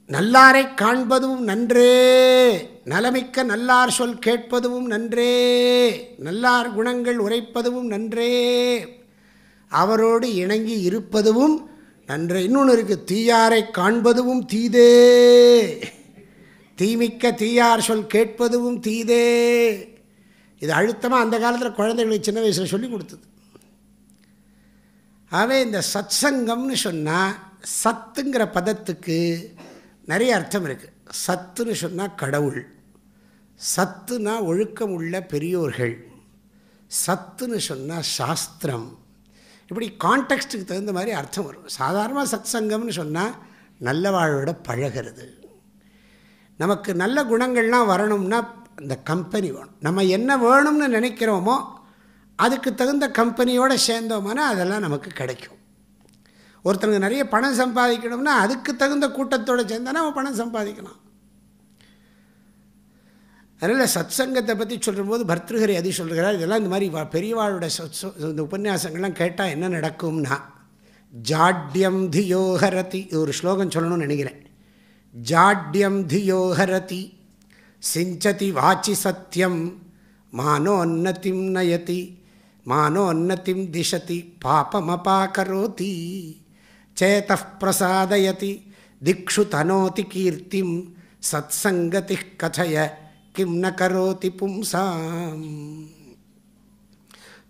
நல்லாரை காண்பதும் நன்றே, நலமிக்க நல்லார் சொல் கேட்பதும் நன்றே, நல்லார் குணங்கள் உரைப்பதும் நன்றே, அவரோடு இணங்கி இருப்பதும் நன்றே. இன்னொன்று இருக்குது, தீயாரை காண்பதும் தீதே, தீமிக்க தீயார் சொல் கேட்பதும் தீதே. இது அழுத்தமாக அந்த காலத்தில் குழந்தைகளுக்கு சின்ன வயசில் சொல்லி கொடுத்தது. ஆகவே இந்த சத் சங்கம்னு சொன்னால், சத்துங்கிற பதத்துக்கு நிறைய அர்த்தம் இருக்குது. சத்துன்னு சொன்னால் கடவுள், சத்துனா ஒழுக்கம் உள்ள பெரியோர்கள், சத்துன்னு சொன்னால் சாஸ்திரம். இப்படி கான்டெக்ஸ்ட்டுக்கு தகுந்த மாதிரி அர்த்தம் வரும். சாதாரணமாக சத் சங்கம்னு சொன்னால் நல்லவாழோட பழகிறது. நமக்கு நல்ல குணங்கள்லாம் வரணும்னா அந்த கம்பெனி வேணும். நம்ம என்ன வேணும்னு நினைக்கிறோமோ அதுக்கு தகுந்த கம்பெனியோடு சேர்ந்தோம்னா அதெல்லாம் நமக்கு கிடைக்கும். ஒருத்தனுக்கு நிறைய பணம் சம்பாதிக்கணும்னா அதுக்கு தகுந்த கூட்டத்தோடு சேர்ந்தால் நம்ம பணம் சம்பாதிக்கலாம். அதனால் சத் சங்கத்தை பற்றி சொல்லும்போது பர்திருஹரி அதி சொல்கிறார், இதெல்லாம் இந்த மாதிரி பெரியவாளோட இந்த உபன்யாசங்கள்லாம் கேட்டால் என்ன நடக்கும்னா, ஜாட்யம் தியோஹரதி. இது ஒரு ஸ்லோகம் சொல்லணும்னு நினைக்கிறேன். ஜாட்யம் தியோஹரதி சிஞ்சதி வாச்சி சத்யம் மானோன்னதிம் நயதி மானோன்னதிம் திசதி பாபமபாகரோதி சேதः பிரசாதயதி திக்ஷு தனோதி கீர்த்திம் சத்சங்கதி கதய கிம் ந கரோதி பும்சாம்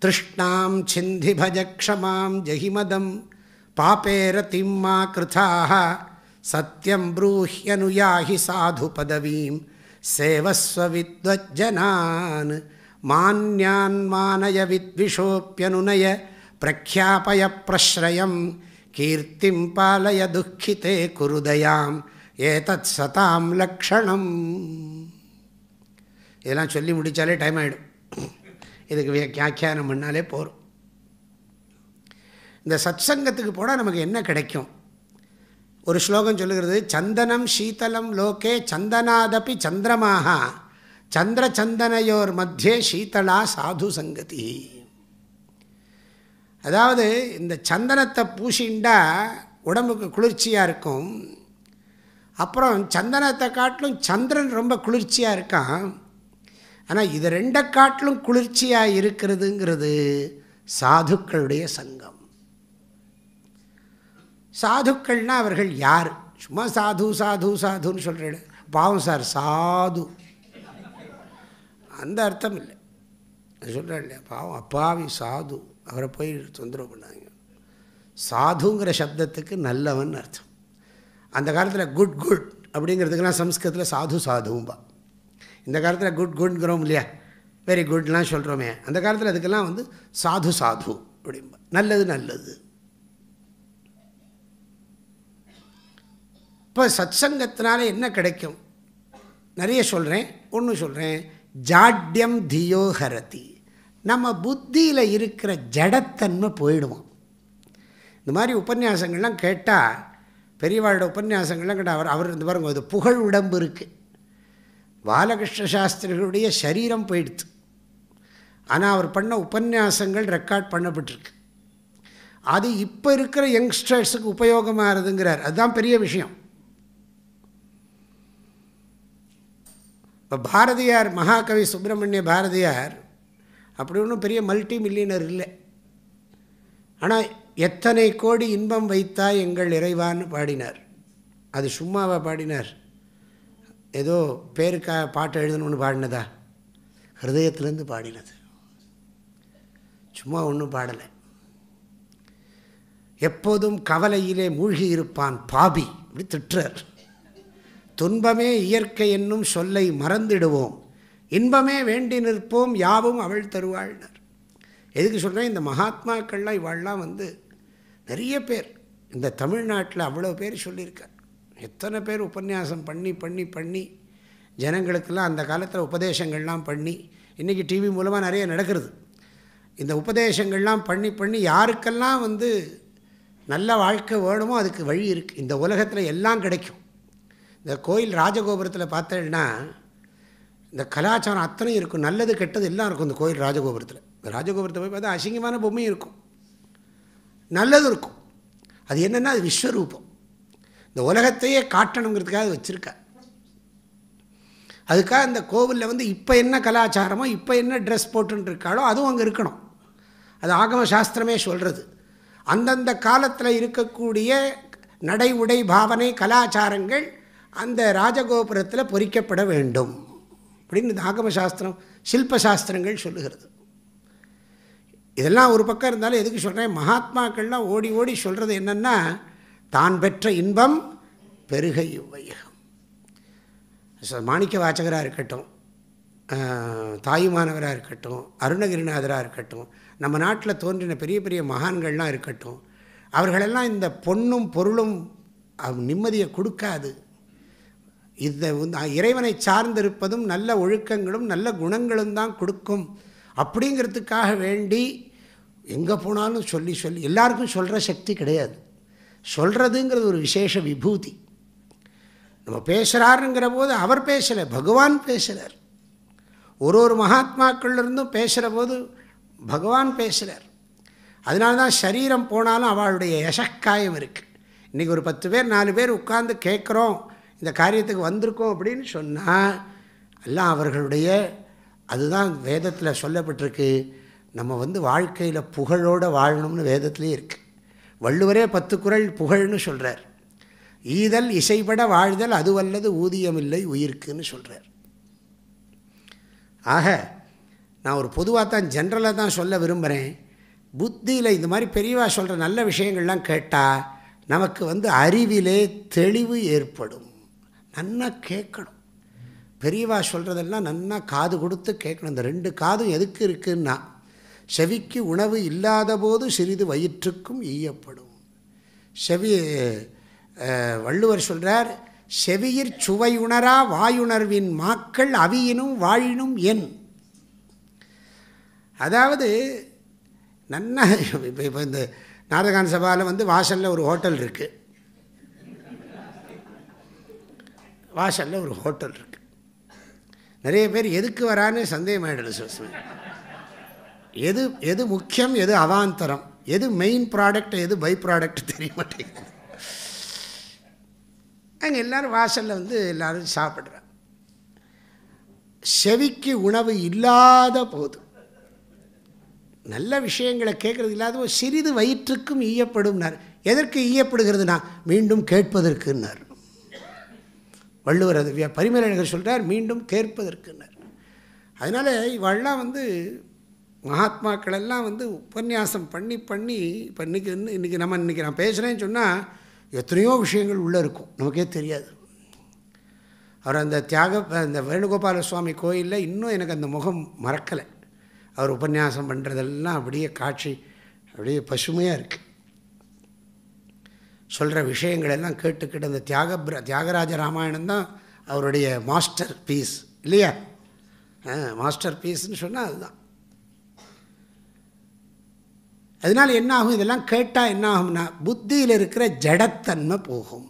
திருஷ்ணாம் சிந்தி பஜ க்ஷமாம் ஜஹிமதம் பாபேரதிம் மா கிருதாக சத்யம் ப்ரூஹ்யனுயாஹி சாது பதவீம் சேவஸ்வ வித்வஜ்ஜனான் மான்யான் மானய வித்விஷோப்யனுநய பிரக்யாபய பிரஸ்ரயம் கீர்த்திம் பாலய துக்கிதே குருதயாம் ஏதத் சதாம் லக்ஷணம். இதெல்லாம் சொல்லி முடித்தாலே டைம் ஆகிடும். இதுக்கு வியாக்கியானம் பண்ணாலே போகிறோம். இந்த சத்சங்கத்துக்கு போனால் நமக்கு என்ன கிடைக்கும்? ஒரு ஸ்லோகம் சொல்லுகிறது, சந்தனம் சீதலம் லோகே சந்தனாதபி சந்திரமாக சந்திர சந்தனையோர் மத்தியே சீதளா சாது சங்கதி. அதாவது இந்த சந்தனத்தை பூசிண்டா உடம்புக்கு குளிர்ச்சியாக இருக்கும். அப்புறம் சந்தனத்தை காட்டிலும் சந்திரன் ரொம்ப குளிர்ச்சியாக இருக்கான். ஆனால் இது ரெண்டை காட்டிலும் குளிர்ச்சியாக இருக்கிறதுங்கிறது சாதுக்களுடைய சங்கம். சாதுக்கள்னால் அவர்கள் யார்? சும்மா சாது சாது சாதுன்னு சொல்கிறேன். பாவம் சார், சாது அந்த அர்த்தம் இல்லை. அது சொல்கிறேன் இல்லையா, பாவம் அப்பாவி சாது, அவரை போய் தொந்தரவு பண்ணாங்க. சாதுங்கிற சப்தத்துக்கு நல்லவன் அர்த்தம். அந்த காலத்தில் குட் குட் அப்படிங்கிறதுக்கெல்லாம் சம்ஸ்கிருதத்தில் சாது சாதும்பா. இந்த காலத்தில் குட் குட்ங்கிறோம் இல்லையா, வெரி குட்லாம் சொல்கிறோமே, அந்த காலத்தில் அதுக்கெல்லாம் வந்து சாது சாது அப்படிம்பா, நல்லது நல்லது. இப்போ சத்சங்கத்தினால என்ன கிடைக்கும்? நிறைய சொல்கிறேன். ஒன்று சொல்கிறேன், ஜாட்யம் தியோஹரதி. நம்ம புத்தியில் இருக்கிற ஜடத்தன்மை போயிடுவோம். இந்த மாதிரி உபன்யாசங்கள்லாம் கேட்டால், பெரியவாழோட உபன்யாசங்கள்லாம் கேட்டால் அவர் இந்த பாருங்க, இது புகழ் உடம்பு இருக்குது. பாலகிருஷ்ண சாஸ்திரிகளுடைய சரீரம் போயிடுது. ஆனால் அவர் பண்ண உபன்யாசங்கள் ரெக்கார்ட் பண்ணப்பட்டிருக்கு. அது இப்போ இருக்கிற யங்ஸ்டர்ஸுக்கு உபயோகமாகிறதுங்கிறார். அதுதான் பெரிய விஷயம். இப்போ பாரதியார், மகாகவி சுப்பிரமணிய பாரதியார் அப்படி ஒன்றும் பெரிய மல்டி மில்லியனர் இல்லை. ஆனால் எத்தனை கோடி இன்பம் வைத்தாய் எங்கள் இறைவான்னு பாடினார். அது சும்மாவா பாடினார்? ஏதோ பேருக்காக பாட்டு எழுதணும்னு பாடினதா? ஹிருதயத்திலேருந்து பாடினது, சும்மா ஒன்றும் பாடலை. எப்போதும் கவலையிலே மூழ்கி இருப்பான் பாபி, இப்படி திட்டுறார். துன்பமே இயற்கை என்னும் சொல்லை மறந்திடுவோம், இன்பமே வேண்டி நிற்போம், யாவும் அவள் தருவாள்னர். எதுக்கு சொல்கிறேன்? இந்த மகாத்மாக்கள்லாம் இவாள்லாம் வந்து நிறைய பேர் இந்த தமிழ்நாட்டில் அவ்வளோ பேர் சொல்லியிருக்கார். எத்தனை பேர் உபன்யாசம் பண்ணி பண்ணி பண்ணி ஜனங்களுக்கெல்லாம் அந்த காலத்தில் உபதேசங்கள்லாம் பண்ணி, இன்றைக்கி டிவி மூலமாக நிறைய நடக்கிறது. இந்த உபதேசங்கள்லாம் பண்ணி பண்ணி யாருக்கெல்லாம் வந்து நல்ல வாழ்க்கை வேணுமோ அதுக்கு வழி இருக்குது. இந்த உலகத்தில் எல்லாம் கிடைக்கும். இந்த கோயில் ராஜகோபுரத்தில் பார்த்தேன்னா இந்த கலாச்சாரம் அத்தனை இருக்கும், நல்லது கெட்டது எல்லாம் இருக்கும். இந்த கோயில் ராஜகோபுரத்தில், இந்த ராஜகோபுரத்தை போய் பார்த்தா அசிங்கமான பொம்மையும் இருக்கும், நல்லதும் இருக்கும். அது என்னென்னா அது விஸ்வரூபம். இந்த உலகத்தையே காட்டணுங்கிறதுக்காக வச்சுருக்கா. அதுக்காக இந்த கோவிலில் வந்து இப்போ என்ன கலாச்சாரமோ, இப்போ என்ன ட்ரெஸ் போட்டுன்னு இருக்காளோ அதுவும் அங்கே இருக்கணும். அது ஆகம சாஸ்திரமே சொல்கிறது. அந்தந்த காலத்தில் இருக்கக்கூடிய நடை உடை பாவனை கலாச்சாரங்கள் அந்த ராஜகோபுரத்தில் பொறிக்கப்பட வேண்டும் அப்படின்னு இந்த ஆகம சாஸ்திரம், சில்பசாஸ்திரங்கள் சொல்லுகிறது. இதெல்லாம் ஒரு பக்கம் இருந்தாலும் எதுக்கு சொல்கிறேன், மகாத்மாக்கள்லாம் ஓடி ஓடி சொல்கிறது என்னென்னா, தான் பெற்ற இன்பம் பெருக இவ்வையகம். மாணிக்க வாசகராக இருக்கட்டும், தாயுமானவராக இருக்கட்டும், அருணகிரிநாதராக இருக்கட்டும், நம்ம நாட்டில் தோன்றின பெரிய பெரிய மகான்கள்லாம் இருக்கட்டும், அவர்களெல்லாம் இந்த பொன்னும் பொருளும் நிம்மதியை கொடுக்காது. இந்த இறைவனை சார்ந்திருப்பதும் நல்ல ஒழுக்கங்களும் நல்ல குணங்களும் தான் கொடுக்கும். அப்படிங்கிறதுக்காக வேண்டி எங்கே போனாலும் சொல்லி சொல்லி எல்லாருக்கும் சொல்கிற சக்தி கிடையாது. சொல்கிறதுங்கிறது ஒரு விசேஷ விபூதி. நம்ம பேசுகிறாருங்கிற போது அவர் பேசலை, பகவான் பேசுகிறார். ஒரு மகாத்மாக்கள்லேருந்தும் பேசுகிற போது பகவான் பேசுகிறார். அதனால தான் சரீரம் போனாலும் அவளுடைய யசக்காயம் இருக்குது. இன்றைக்கி ஒரு 10 பேர் 4 பேர் உட்கார்ந்து கேட்குறோம், இந்த காரியத்துக்கு வந்திருக்கோம் அப்படின்னு சொன்னால் எல்லாம் அவர்களுடைய, அதுதான் வேதத்தில் சொல்லப்பட்டிருக்கு. நம்ம வாழ்க்கையில் புகழோடு வாழணும்னு வேதத்துலேயே இருக்குது. வள்ளுவரே 10 குறள் புகழ்னு சொல்கிறார். ஈதல் இசைப்பட வாழ்தல் அதுவல்லது ஊதியமில்லை உயிர்க்குன்னு சொல்கிறார். ஆக நான் ஒரு பொதுவாக தான், ஜென்ரலாக தான் சொல்ல விரும்புகிறேன். புத்தியில் இந்த மாதிரி பெரியவா சொல்கிற நல்ல விஷயங்கள்லாம் கேட்டால் நமக்கு அறிவிலே தெளிவு ஏற்படும். நன்னா கேட்கணும். பெரியவா சொல்கிறதெல்லாம் நன்னா காது கொடுத்து கேட்கணும். இந்த 2 காதும் எதுக்கு இருக்குன்னா, செவிக்கு உணவு இல்லாத போது சிறிது வயிற்றுக்கும் ஈயப்படும். செவி வள்ளுவர் சொல்கிறார், செவியிற் சுவையுணரா வாயுணர்வின் மாக்கள் அவியினும் வாழினும் என். அதாவது நன்னா இப்போ இந்த நாடகான் சபாவில் வாசலில் ஒரு ஹோட்டல் இருக்குது. வாசலில் ஒரு ஹோட்டல் இருக்குது. நிறைய பேர் எதுக்கு வரான்னு சந்தேகமாயிடுது. எது முக்கியம், எது அவாந்தரம், எது மெயின் ப்ராடக்ட், எது பை ப்ராடக்ட் தெரிய மாட்டேங்குது. அங்கே எல்லோரும் வாசலில் எல்லோரும் சாப்பிட்றாங்க. செவிக்கு உணவு இல்லாத போது, நல்ல விஷயங்களை கேட்குறது இல்லாத சிறிது வயிற்றுக்கும் ஈயப்படும்னார். எதற்கு ஈயப்படுகிறதுனா மீண்டும் கேட்பதற்குன்னார் வள்ளுவர். அது பரிமேலழகர் சொல்கிறார், மீண்டும் கேட்பதற்குன்னார். அதனால் இவெல்லாம் மகாத்மாக்கள் எல்லாம் உபன்யாசம் பண்ணி இப்போ இன்றைக்கி நான் பேசுகிறேன்னு சொன்னால் எத்தனையோ விஷயங்கள் உள்ளே இருக்கும், நமக்கே தெரியாது. அவர் அந்த வேணுகோபால சுவாமி கோயிலில் இன்னும் எனக்கு அந்த முகம் மறக்கலை. அவர் உபன்யாசம் பண்ணுறதெல்லாம் அப்படியே காட்சி அப்படியே பசுமையாக இருக்குது. சொல்கிற விஷயங்கள் எல்லாம் கேட்டுக்கிட்டு அந்த தியாகராஜ ராமாயணம் தான் அவருடைய மாஸ்டர் பீஸ் இல்லையா? மாஸ்டர் பீஸ்ன்னு சொன்னால் அதுதான். அதனால் என்ன ஆகும், இதெல்லாம் கேட்டால் என்ன ஆகும்னா புத்தியில் இருக்கிற ஜடத்தன்மை போகும்.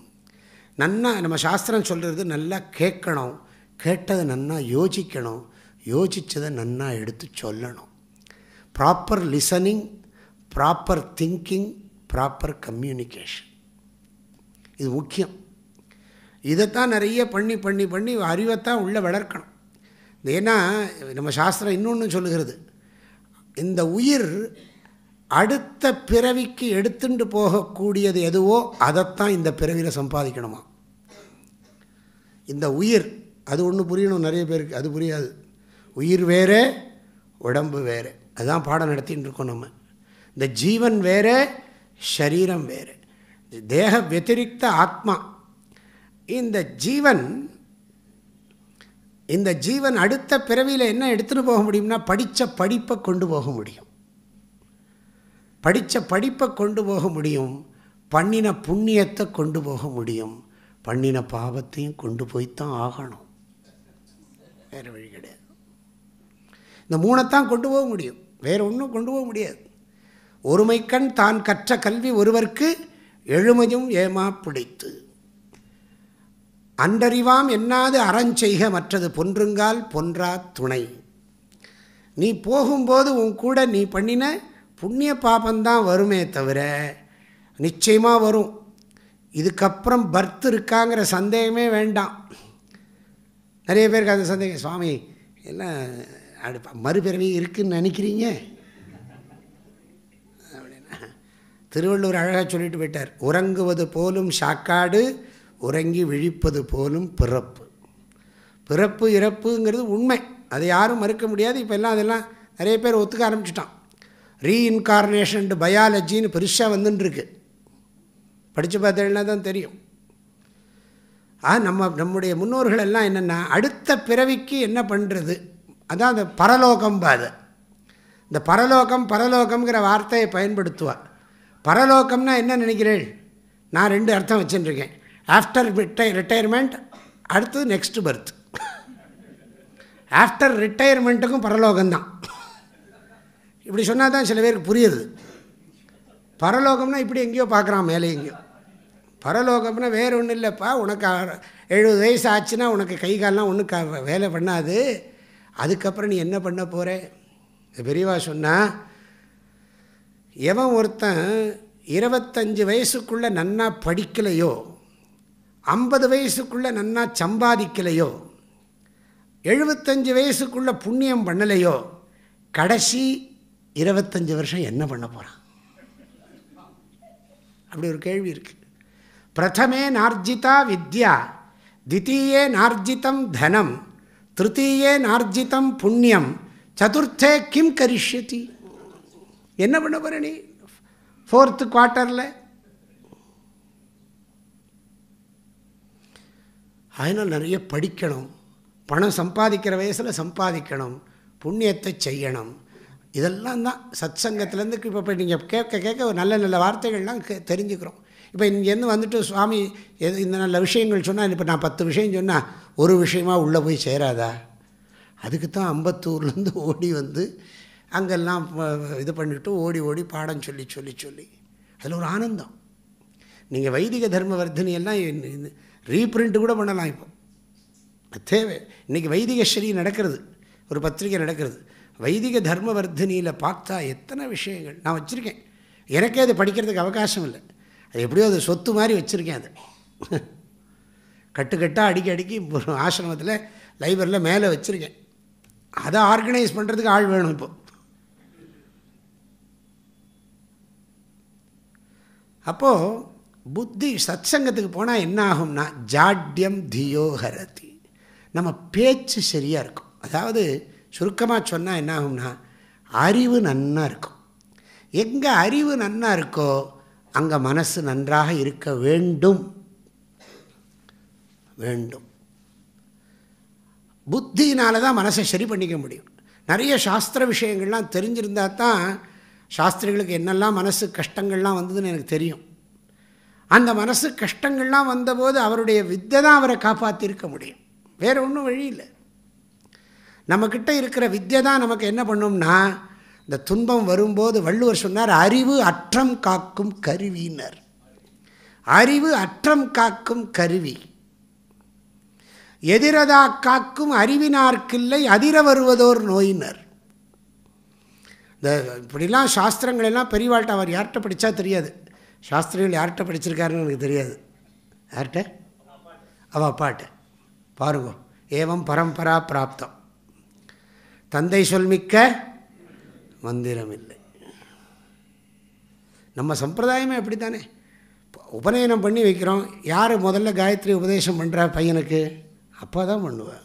நன்னா நம்ம சாஸ்திரம் சொல்கிறது நல்லா கேட்கணும், கேட்டதை நன்னா யோசிக்கணும், யோசித்ததை நன்னா எடுத்து சொல்லணும். Proper listening, proper thinking, proper communication, இது முக்கியம். இதைத்தான் நிறைய பண்ணி அறிவைத்தான் உள்ளே வளர்க்கணும். ஏன்னா நம்ம சாஸ்திரம் இன்னொன்று சொல்லுகிறது, இந்த உயிர் அடுத்த பிறவிக்கு எடுத்துட்டு போகக்கூடியது எதுவோ அதைத்தான் இந்த பிறவியில் சம்பாதிக்கணுமா. இந்த உயிர், அது ஒன்று புரியணும் நிறைய பேருக்கு, அது புரியாது. உயிர் வேறே உடம்பு வேறே, அதுதான் பாடம் நடத்தின்னு இருக்கோம் நம்ம. இந்த ஜீவன் வேறே சரீரம் வேறே, தேக வத்திரிக்த ஆத்மா. இந்த ஜீவன் அடுத்த பிறவியில் என்ன எடுத்துகிட்டு போக முடியும்னா படித்த படிப்பை கொண்டு போக முடியும். படித்த படிப்பை கொண்டு போக முடியும், பண்ணின புண்ணியத்தை கொண்டு போக முடியும், பண்ணின பாவத்தையும் கொண்டு போய்த்தான் ஆகணும், வேறு வழி கிடையாது. இந்த 3ஐத்தான் கொண்டு போக முடியும், வேறு ஒன்றும் கொண்டு போக முடியாது. ஒருமைக்கண் தான் கற்ற கல்வி ஒருவர்க்கு எழுமையும் ஏமா பிடித்து, அன்றறிவாம் என்னாது அறஞ்செய்க மற்றது பொன்றுங்கால் பொன்றா துணை. நீ போகும்போது உன் கூட நீ பண்ணின புண்ணிய பாபந்தான் வருமே தவிர, நிச்சயமாக வரும். இதுக்கப்புறம் பர்த் இருக்காங்கிற சந்தேகமே வேண்டாம். நிறைய பேருக்கு அந்த சந்தேகம், சுவாமி எல்லாம் மறுபிறவி இருக்குதுன்னு நினைக்கிறீங்க அப்படின்னா, திருவள்ளுவர் அழகாக சொல்லிட்டு போயிட்டார், உறங்குவது போலும் சாக்காடு, உறங்கி விழிப்பது போலும் பிறப்பு. பிறப்பு இறப்புங்கிறது உண்மை, அதை யாரும் மறுக்க முடியாது. இப்போ எல்லாம் அதெல்லாம் நிறைய பேர் ஒத்துக்க ஆரம்பிச்சிட்டான். ரீஇன்கார்னேஷன் பயாலஜின்னு பெருசாக வந்துட்டுருக்கு, படித்து பார்த்தீங்கன்னா தான் தெரியும். நம்முடைய முன்னோர்கள் எல்லாம் என்னென்னா அடுத்த பிறவிக்கு என்ன பண்ணுறது, அதான் அந்த பரலோகம் பாது. இந்த பரலோகம்ங்கிற வார்த்தையை பயன்படுத்துவார். பரலோகம்னா என்ன நினைக்கிறேன், நான் 2 அர்த்தம் வச்சுட்டுருக்கேன். ஆஃப்டர் ரிட்டையர்மெண்ட், அடுத்தது நெக்ஸ்ட் பர்த். ஆஃப்டர் ரிட்டையர்மெண்ட்டுக்கும் பரலோகம்தான். இப்படி சொன்னால் தான் சில பேருக்கு புரியுது. பரலோகம்னா இப்படி எங்கேயோ பார்க்குறான், மேலே எங்கேயோ. பரலோகம்னா வேறு ஒன்றும் இல்லைப்பா, உனக்கு 70 வயசு ஆச்சுன்னா உனக்கு கை காலெலாம் ஒன்றும் வேலை பண்ணாது, அதுக்கப்புறம் நீ என்ன பண்ண போகிற. பெரியவா சொன்னால், எவன் ஒருத்தன் 25 வயசுக்குள்ளே நன்னா படிக்கலையோ 50 வயசுக்குள்ளே நன்னா சம்பாதிக்கலையோ, 75 வயசுக்குள்ளே புண்ணியம் பண்ணலையோ, கடைசி 25 வருஷம் என்ன பண்ண போகிறான்? அப்படி ஒரு கேள்வி இருக்குது. பிரதமே நார்ஜிதா வித்யா, தித்தீயே நார்ஜிதம் தனம், திருத்தீயே நார்ஜிதம் புண்ணியம், சதுர்த்தே கிம் கரிஷ்யதி? என்ன பண்ண போகிற நீ 4th குவார்ட்டரில்? அதனால் நிறைய படிக்கணும், பணம் சம்பாதிக்கிற வயசில் சம்பாதிக்கணும், புண்ணியத்தை செய்யணும். இதெல்லாம் தான் சத் சங்கத்துலேருந்து இப்போ நீங்கள் கேட்க ஒரு நல்ல நல்ல வார்த்தைகள்லாம் தெரிஞ்சுக்கிறோம். இப்போ இங்கேருந்து வந்துட்டு சுவாமி இந்த நல்ல விஷயங்கள் சொன்னால், இப்போ நான் 10 விஷயம் சொன்னால் ஒரு விஷயமா உள்ளே போய் சேராதா? அதுக்கு தான் அம்பத்தூர்லேருந்து ஓடி வந்து அங்கெல்லாம் இது பண்ணிவிட்டு ஓடி பாடம் சொல்லி அதில் ஒரு ஆனந்தம். நீங்கள் வைதிக தர்ம வர்த்தினியெல்லாம் ரீப்ரிண்ட் கூட பண்ணலாம். இப்போ தேவை. இன்றைக்கி வைதிகஸ்ரீ நடக்கிறது, ஒரு பத்திரிகை நடக்கிறது. வைதிக தர்ம வர்த்தினியில் பார்த்தா எத்தனை விஷயங்கள் நான் வச்சுருக்கேன். எனக்கே அது படிக்கிறதுக்கு அவகாசம் இல்லை. அது எப்படியோ அது சொத்து மாதிரி வச்சுருக்கேன். அது கட்டுக்கட்டாக அடிக்கி ஆசிரமத்தில் லைப்ரரியில் மேலே வச்சுருக்கேன். அதை ஆர்கனைஸ் பண்ணுறதுக்கு ஆள் வேணும். இப்போ அப்போது புத்தி சத் சங்கத்துக்கு போனால் என்ன ஆகும்னா, ஜாட்யம் தியோஹரதி, நம்ம பேச்சு சரியாக இருக்கும். அதாவது சுருக்கமாக சொன்னால் என்ன ஆகும்னா, அறிவு நன்னா இருக்கும். எங்கே அறிவு நன்னா இருக்கோ அங்கே மனசு நன்றாக இருக்க வேண்டும். புத்தியினால தான் மனசை சரி பண்ணிக்க முடியும். நிறைய சாஸ்திர விஷயங்கள்லாம் தெரிஞ்சிருந்தால் தான் சாஸ்திரிகளுக்கு என்னெல்லாம் மனசு கஷ்டங்கள்லாம் வந்ததுன்னு எனக்கு தெரியும். அந்த மனசு கஷ்டங்கள்லாம் வந்தபோது அவருடைய வித்தை தான் அவரை காப்பாற்றிருக்க முடியும். வேறு ஒன்றும் வழி இல்லை. நம்மக்கிட்ட இருக்கிற வித்தை தான் நமக்கு என்ன பண்ணும்னா, இந்த துன்பம் வரும்போது வள்ளுவர் சொன்னார், அறிவு அற்றம் காக்கும் கருவினர். அறிவு அற்றம் காக்கும் கருவி, எதிரதா காக்கும் அறிவினார்க்கில்லை அதிர வருவதோர் நோயினர். இந்த இப்படிலாம் சாஸ்திரங்கள் எல்லாம் பெரியவாழ்கிட்ட அவர் யார்கிட்ட படித்தா தெரியாது. சாஸ்திரிகள் யார்கிட்ட படிச்சிருக்காருன்னு எனக்கு தெரியாது. யார்கிட்ட? அவள் அப்பாட்ட. பாருங்க, ஏவம் பரம்பரா பிராப்தம், தந்தை சொல்மிக்க மந்திரம் இல்லை. நம்ம சம்பிரதாயமே அப்படி தானே. உபநயனம் பண்ணி வைக்கிறோம். யார் முதல்ல காயத்ரி உபதேசம் பண்ணுறா பையனுக்கு? அப்பா தான் பண்ணுவேன்.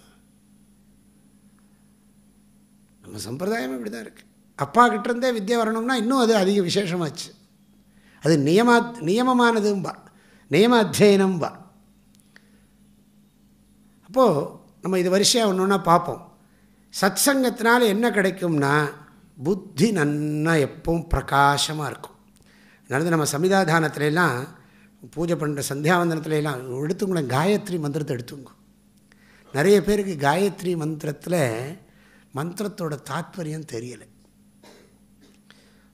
நம்ம சம்பிரதாயமே இப்படி தான் இருக்குது. அப்பா கிட்டேருந்தே வித்யா வரணும்னா இன்னும் அது அதிக விசேஷமாச்சு. அது நியமமானதும்பா, நியம அத்தியனம்பா. அப்போது நம்ம இது வரிசையாக ஒன்று பார்ப்போம். சத் சங்கத்தினால என்ன கிடைக்கும்னா, புத்தி நன்னா எப்பவும் பிரகாசமாக இருக்கும். அதனால நம்ம சமிதாதானத்துலாம் பூஜை பண்ணுற சந்தியாவந்தனத்துலாம் எடுத்துங்களேன், காயத்ரி மந்திரத்தை எடுத்துங்க. நிறைய பேருக்கு காயத்ரி மந்திரத்தோட தாத்பரியம் தெரியலை.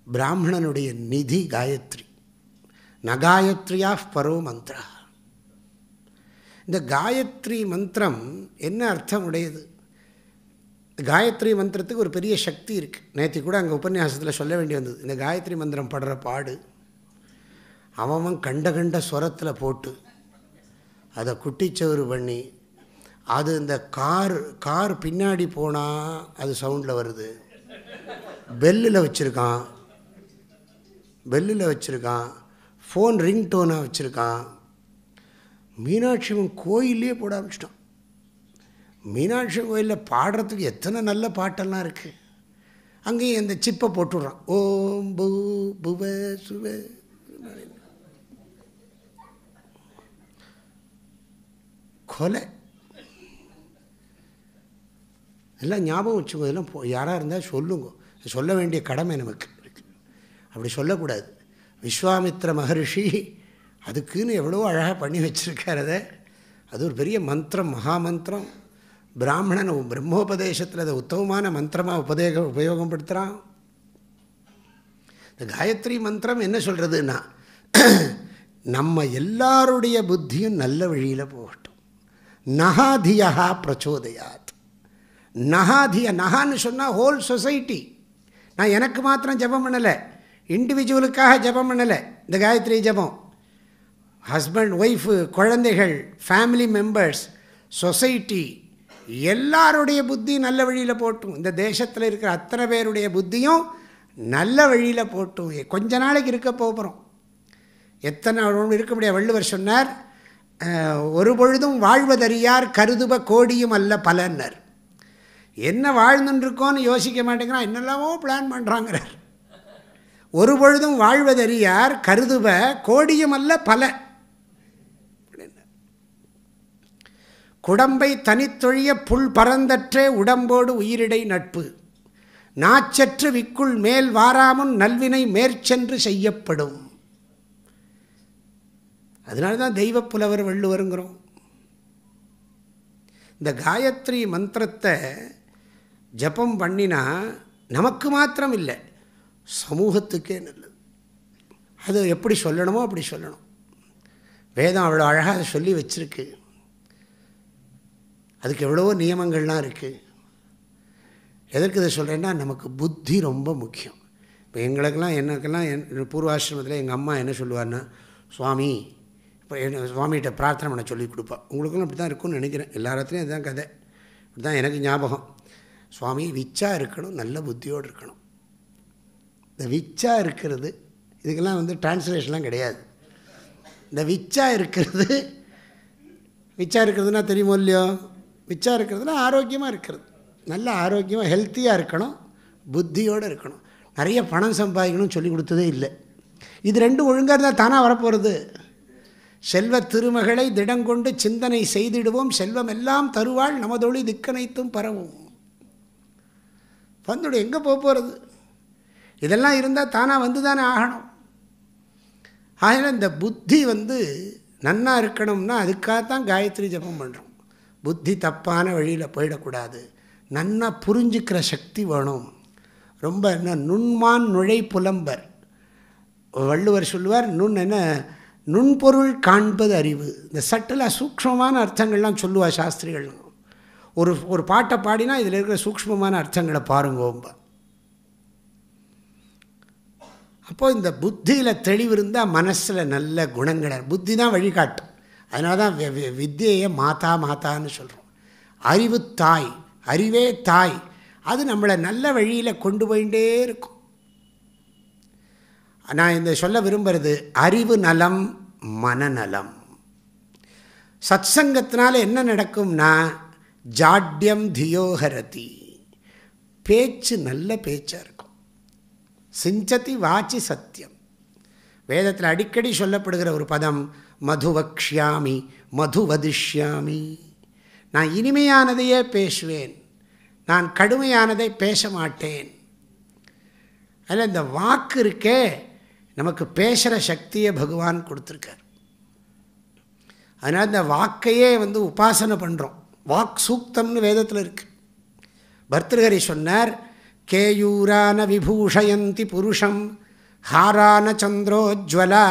பிராமணனுடைய நிதி காயத்ரி, நகாயத்ரியா பரோ மந்திரா. இந்த காயத்ரி மந்திரம் என்ன அர்த்தம் உடையது? காயத்ரி மந்திரத்துக்கு ஒரு பெரிய சக்தி இருக்குது. நேற்று கூட அங்கே உபன்யாசத்தில் சொல்ல வேண்டி வந்தது. இந்த காயத்ரி மந்திரம் படுற பாடு, அவன் கண்ட ஸ்வரத்தில் போட்டு அதை குட்டிச்சவறு பண்ணி, அது இந்த கார் பின்னாடி போனால் அது சவுண்டில் வருது. பெல்லில் வச்சுருக்கான், ஃபோன் ரிங் டோனாக வச்சுருக்கான். மீனாட்சி அம்மன் கோயிலே போட ஆரம்பிச்சிட்டான். மீனாட்சி கோயிலில் பாடுறதுக்கு எத்தனை நல்ல பாட்டெல்லாம் இருக்குது. அங்கேயும் இந்த சிப்பை போட்டுடுறான். ஓம் பூ புவ சுவ. கொலை எல்லாம் ஞாபகம் வச்சுக்கோ. இதெல்லாம் யாராக இருந்தால் சொல்லுங்க. சொல்ல வேண்டிய கடமை நமக்கு இருக்குது. அப்படி சொல்லக்கூடாது. விஸ்வாமித்ர மகரிஷி அதுக்குன்னு எவ்வளோ அழகாக பண்ணி வச்சுருக்கார். அது ஒரு பெரிய மந்திரம், மகாமந்திரம். பிராமணன் பிரம்மோபதேசத்தில் அதை உத்தமமான மந்திரமாக உபயோகப்படுத்துகிறான். இந்த காயத்ரி மந்திரம் என்ன சொல்கிறதுன்னா, நம்ம எல்லாருடைய புத்தியும் நல்ல வழியில் போகட்டும். நகாதியா பிரச்சோதயாத். நகான்னு சொன்னால் ஹோல் சொசைட்டி. நான் எனக்கு மாத்திரம் ஜபம் பண்ணலை, இண்டிவிஜுவலுக்காக ஜபம் பண்ணலை. இந்த காயத்ரி ஜபம் ஹஸ்பண்ட், ஒய்ஃபு, குழந்தைகள், ஃபேமிலி மெம்பர்ஸ், சொசைட்டி, எல்லாருடைய புத்தி நல்ல வழியில் போட்டும். இந்த தேசத்தில் இருக்கிற அத்தனை பேருடைய புத்தியும் நல்ல வழியில் போட்டும். கொஞ்ச நாளைக்கு இருக்க போகிறோம். எத்தனை இருக்க முடியாது. வள்ளுவர் சொன்னார், ஒரு பொழுதும் வாழ்வதறியார் கருதுப கோடியும் அல்ல பலன்னர். என்ன வாழ்ந்துருக்கோன்னு யோசிக்க மாட்டேங்கிறான், என்னெல்லாமோ பிளான் பண்ணுறாங்கிறார். ஒரு பொழுதும் வாழ்வதறியார் கருதுப கோடியும் அல்ல பல. குடம்பை தனித்தொழிய புல் பரந்தற்றே உடம்போடு உயிரிடை நட்பு. நாச்சற்று விக்குள் மேல் வாராமுன் நல்வினை மேற்சென்று செய்யப்படும். அதனால தான் தெய்வ புலவர் வள்ளுவருங்கிறோம். இந்த காயத்ரி மந்திரத்தை ஜபம் பண்ணினா நமக்கு மாத்திரம் இல்லை, சமூகத்துக்கே நல்லது. அது எப்படி சொல்லணுமோ அப்படி சொல்லணும். வேதம் அவ்வளோ அழகாக சொல்லி வச்சிருக்கு. அதுக்கு எவ்வளவோ நியமங்கள்லாம் இருக்குது. எதற்கு இதை சொல்கிறேன்னா, நமக்கு புத்தி ரொம்ப முக்கியம். இப்போ எனக்கெல்லாம் என் பூர்வாசிரமத்தில் எங்கள் அம்மா என்ன சொல்லுவார்னா, சுவாமி, இப்போ சுவாமிகிட்ட பிரார்த்தனை பண்ண சொல்லி கொடுப்பா. உங்களுக்கும் அப்படி தான் இருக்கும்னு நினைக்கிறேன். எல்லா இடத்துலையும் அதுதான் கதை. இப்படி தான் எனக்கு ஞாபகம். சுவாமி விச்சா இருக்கணும், நல்ல புத்தியோடு இருக்கணும். இந்த விச்சா இருக்கிறது, இதுக்கெல்லாம் டிரான்ஸ்லேஷன்லாம் கிடையாது. இந்த விச்சா இருக்கிறதுனா தெரியுமோ இல்லையோ? விச்சா இருக்கிறதுனா ஆரோக்கியமாக இருக்கிறது, நல்ல ஆரோக்கியமாக ஹெல்த்தியாக இருக்கணும், புத்தியோடு இருக்கணும். நிறைய பணம் சம்பாதிக்கணும்னு சொல்லி கொடுத்ததே இல்லை. இது ரெண்டும் ஒழுங்காக இருந்தால் தானாக வரப்போகிறது. செல்வ திருமகளை திடங்கொண்டு சிந்தனை செய்திடுவோம், செல்வம் எல்லாம் தருவாள் நமதொழி திக்கனைத்தும் பரவும். வந்துடு, எங்கே போகிறது? இதெல்லாம் இருந்தால் தானாக வந்து தானே ஆகணும். ஆகினா இந்த புத்தி நன்னா இருக்கணும்னா அதுக்காகத்தான் காயத்ரி ஜபம் பண்ணுறோம். புத்தி தப்பான வழியில் போயிடக்கூடாது. நன்னா புரிஞ்சுக்கிற சக்தி வேணும். ரொம்ப நுண்மான் நுழை புலம்பர். வள்ளுவர் சொல்லுவார், நுண்பொருள் காண்பது அறிவு. இந்த சட்டிலாக சூக்ஷ்மமான அர்த்தங்கள்லாம் சொல்லுவார் சாஸ்திரிகள். ஒரு பாட்டை பாடினா இதில் இருக்கிற சூக்ஷ்மமான அர்த்தங்களை பாருங்கோம்ப. அப்போது இந்த புத்தியில் தெளிவு இருந்தால் மனசில் நல்ல குணங்களை, புத்தி தான் வழிகாட்டும். அதனால தான் வித்தியையை மாதான்னு சொல்கிறோம். அறிவு தாய், அறிவே தாய். அது நம்மளை நல்ல வழியில் கொண்டு போயிட்டே இருக்கும். நான் இந்த சொல்ல விரும்புகிறது, அறிவு நலம், மனநலம். சத்சங்கத்தினால என்ன நடக்கும்னா, ஜாட்யம் தியோஹரதி, பேச்சு நல்ல பேச்சாக இருக்கும். சிஞ்சதி வாச்சி சத்தியம். வேதத்தில் அடிக்கடி சொல்லப்படுகிற ஒரு பதம் மதுவக்ஷ்யாமி, மது வதிஷ்யாமி. நான் இனிமையானதையே பேசுவேன், நான் கடுமையானதை பேச மாட்டேன். அதில் இந்த வாக்கு இருக்கே, நமக்கு பேசுகிற சக்தியை பகவான் கொடுத்துருக்கார். அதனால் இந்த வாக்கையே உபாசனை பண்ணுறோம். வாக் சூக்தம்னு வேதத்தில் இருக்கு. பர்திருஹரி சொன்னார், கேயூரான விபூஷயந்தி புருஷம் ஹாரான சந்திரோஜ்வலா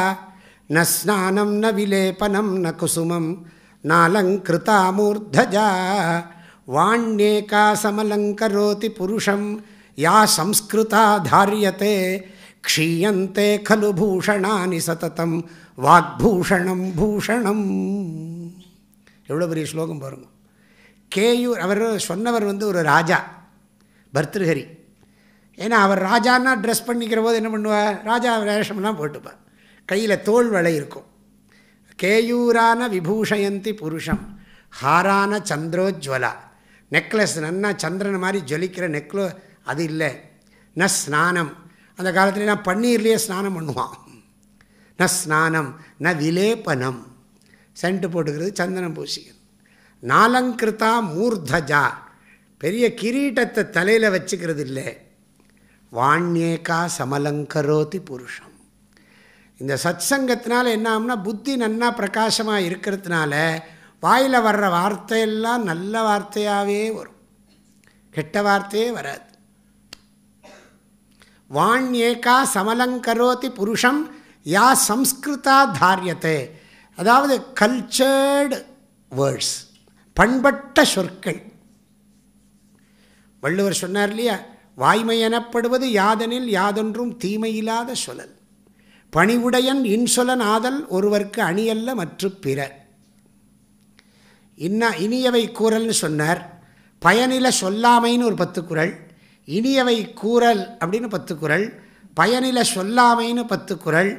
ந ஸ்நானம் ந விலேபனம் ந குசுமம் நாலங்கிருதா மூர்தஜா வாண்யேகா சமலங்கரோதி புருஷம் யா சம்ஸ்கிருதா தாரியதே க்ஷீயந்தே கலு பூஷணானி சததம் வாக்பூஷணம் பூஷணம். எவ்வளோ பெரிய ஸ்லோகம் பாருங்க. கேயூர் அவர் சொன்னவர் ஒரு ராஜா, பர்திருஹரி. ஏன்னா அவர் ராஜான்னா ட்ரெஸ் பண்ணிக்கிற போது என்ன பண்ணுவார், ராஜா வேஷம்லாம் போட்டுப்பார், கையில் தோல் வளை இருக்கும். கேயூரான விபூஷயந்தி புருஷம் ஹாரான சந்திரோஜ்வலா, நெக்லஸ் நன்னா சந்திரன் மாதிரி ஜொலிக்கிற நெக்லோ அது இல்லை. ந ஸ்நானம், அந்த காலத்துலாம் பன்னீர்லேயே ஸ்நானம் பண்ணுவான். ந ஸ்நானம் ந விலேபனம், சென்ட்டு போட்டுக்கிறது, சந்தனம் பூசிக்கிறது. நாலங்கிருதா மூர்தஜா, பெரிய கிரீட்டத்தை தலையில் வச்சுக்கிறது இல்லை. வாண்யேகா சமலங்கரோதி புருஷம். இந்த சத் சங்கத்தினால என்ன ஆகும்னா, புத்தி நன்னா பிரகாசமாக இருக்கிறதுனால வாயில் வர்ற வார்த்தையெல்லாம் நல்ல வார்த்தையாகவே வரும், கெட்ட வார்த்தையே வராது. வாண்யேகா சமலங்கரோதி புருஷம் யா சம்ஸ்கிருதா தாரியத்தை, அதாவது கல்ச்சர்டு வேர்ட்ஸ், பண்பட்ட சொற்கள். வள்ளுவர் சொன்னார் இல்லையா, வாய்மை எனப்படுவது யாதெனில் யாதொன்றும் தீமையில்லாத சொல்லல். பணிவுடையன் இன்சொலன் ஆதல் ஒருவர்க்கு அணியல்ல மற்ற பிற. இனியவை கூறல்னு சொன்னார். பயனில சொல்லாமைன்னு ஒரு 10 குறள், இனியவை கூறல் அப்படின்னு 10 குறள், பயனில சொல்லாமைன்னு 10 குறள்,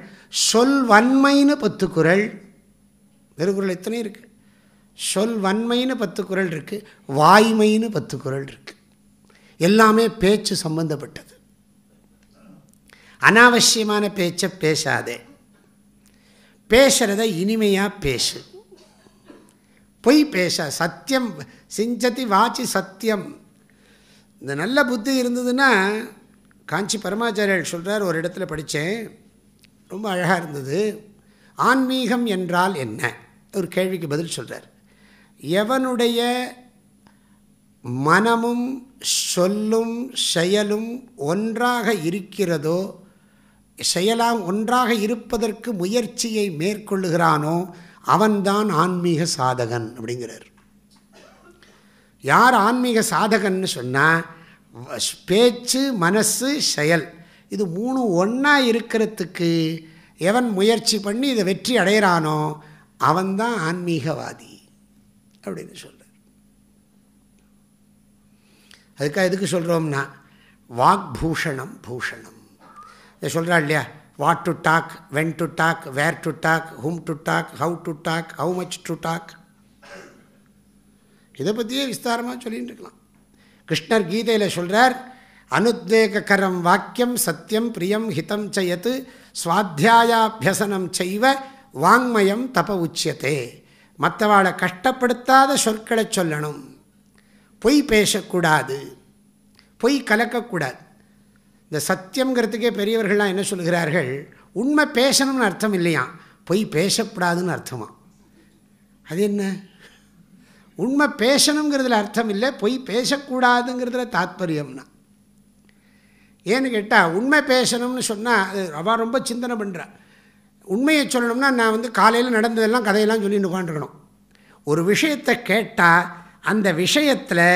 சொல்வன்மைன்னு 10 குறள். திருக்குறள் எத்தனை இருக்குது? சொல்வன்மைன்னு 10 குறள் இருக்குது, வாய்மைன்னு 10 குறள் இருக்குது. எல்லாமே பேச்சு சம்பந்தப்பட்டது. அனாவசியமான பேச்சை பேசாதே, பேசுகிறத இனிமையாக பேசு, பொய் பேச. சத்தியம் சிஞ்சதி வாச்சி சத்தியம். இந்த நல்ல புத்தி இருந்ததுன்னா, காஞ்சி பரமாச்சாரியர் சொல்கிறார், ஒரு இடத்துல படித்தேன், ரொம்ப அழகாக இருந்தது. ஆன்மீகம் என்றால் என்ன? ஒரு கேள்விக்கு பதில் சொல்கிறார். எவனுடைய மனமும் சொல்லும் செயலும் ஒன்றாக இருக்கிறதோ, செயலாம் ஒன்றாக இருப்பதற்கு முயற்சியை மேற்கொள்ளுகிறானோ அவன்தான் ஆன்மீக சாதகன் அப்படிங்கிறார். யார் ஆன்மீக சாதகன்னு சொன்னால், பேச்சு மனசு செயல் இது 3 ஒன்றா இருக்கிறதுக்கு எவன் முயற்சி பண்ணி இதை வெற்றி அடைகிறானோ அவன்தான் ஆன்மீகவாதி அப்படின்னு சொல்கிறார். அதுக்காக எதுக்கு சொல்கிறோம்னா, வாக்பூஷணம் பூஷணம். இதை சொல்கிறாள் இல்லையா, what to talk, when to talk, where to talk, whom to talk, how to talk, how much to talk. இதை பற்றியே விஸ்தாரமாக சொல்லிகிட்டு இருக்கலாம். கிருஷ்ணர் கீதையில் சொல்கிறார், அனுத்வேகரம் வாக்கியம் சத்தியம் பிரியம் ஹிதம் செய்யத்து ஸ்வாத்தியாயாபியசனம் செய்வ வாங்மயம் தப உச்சியத்தே. மற்றவாளை கஷ்டப்படுத்தாத சொற்களை சொல்லணும், பொய் பேசக்கூடாது, பொய் கலக்கக்கூடாது. இந்த சத்தியங்கிறதுக்கே பெரியவர்கள்லாம் என்ன சொல்கிறார்கள், உண்மை பேசணும்னு அர்த்தம் இல்லையா, பொய் பேசக்கூடாதுன்னு அர்த்தமா. அது என்ன? உண்மை பேசணுங்கிறதுல அர்த்தம் இல்லை, பொய் பேசக்கூடாதுங்கிறதுல தாத்பரியம்னா. ஏன்னு கேட்டால், உண்மை பேசணும்னு சொன்னால் அது அவள் ரொம்ப சிந்தனை பண்ணுறான். உண்மையை சொல்லணும்னா நான் காலையில் நடந்ததெல்லாம் கதையெல்லாம் சொல்லிட்டு உட்காந்துருக்கணும். ஒரு விஷயத்தை கேட்டால் அந்த விஷயத்தில்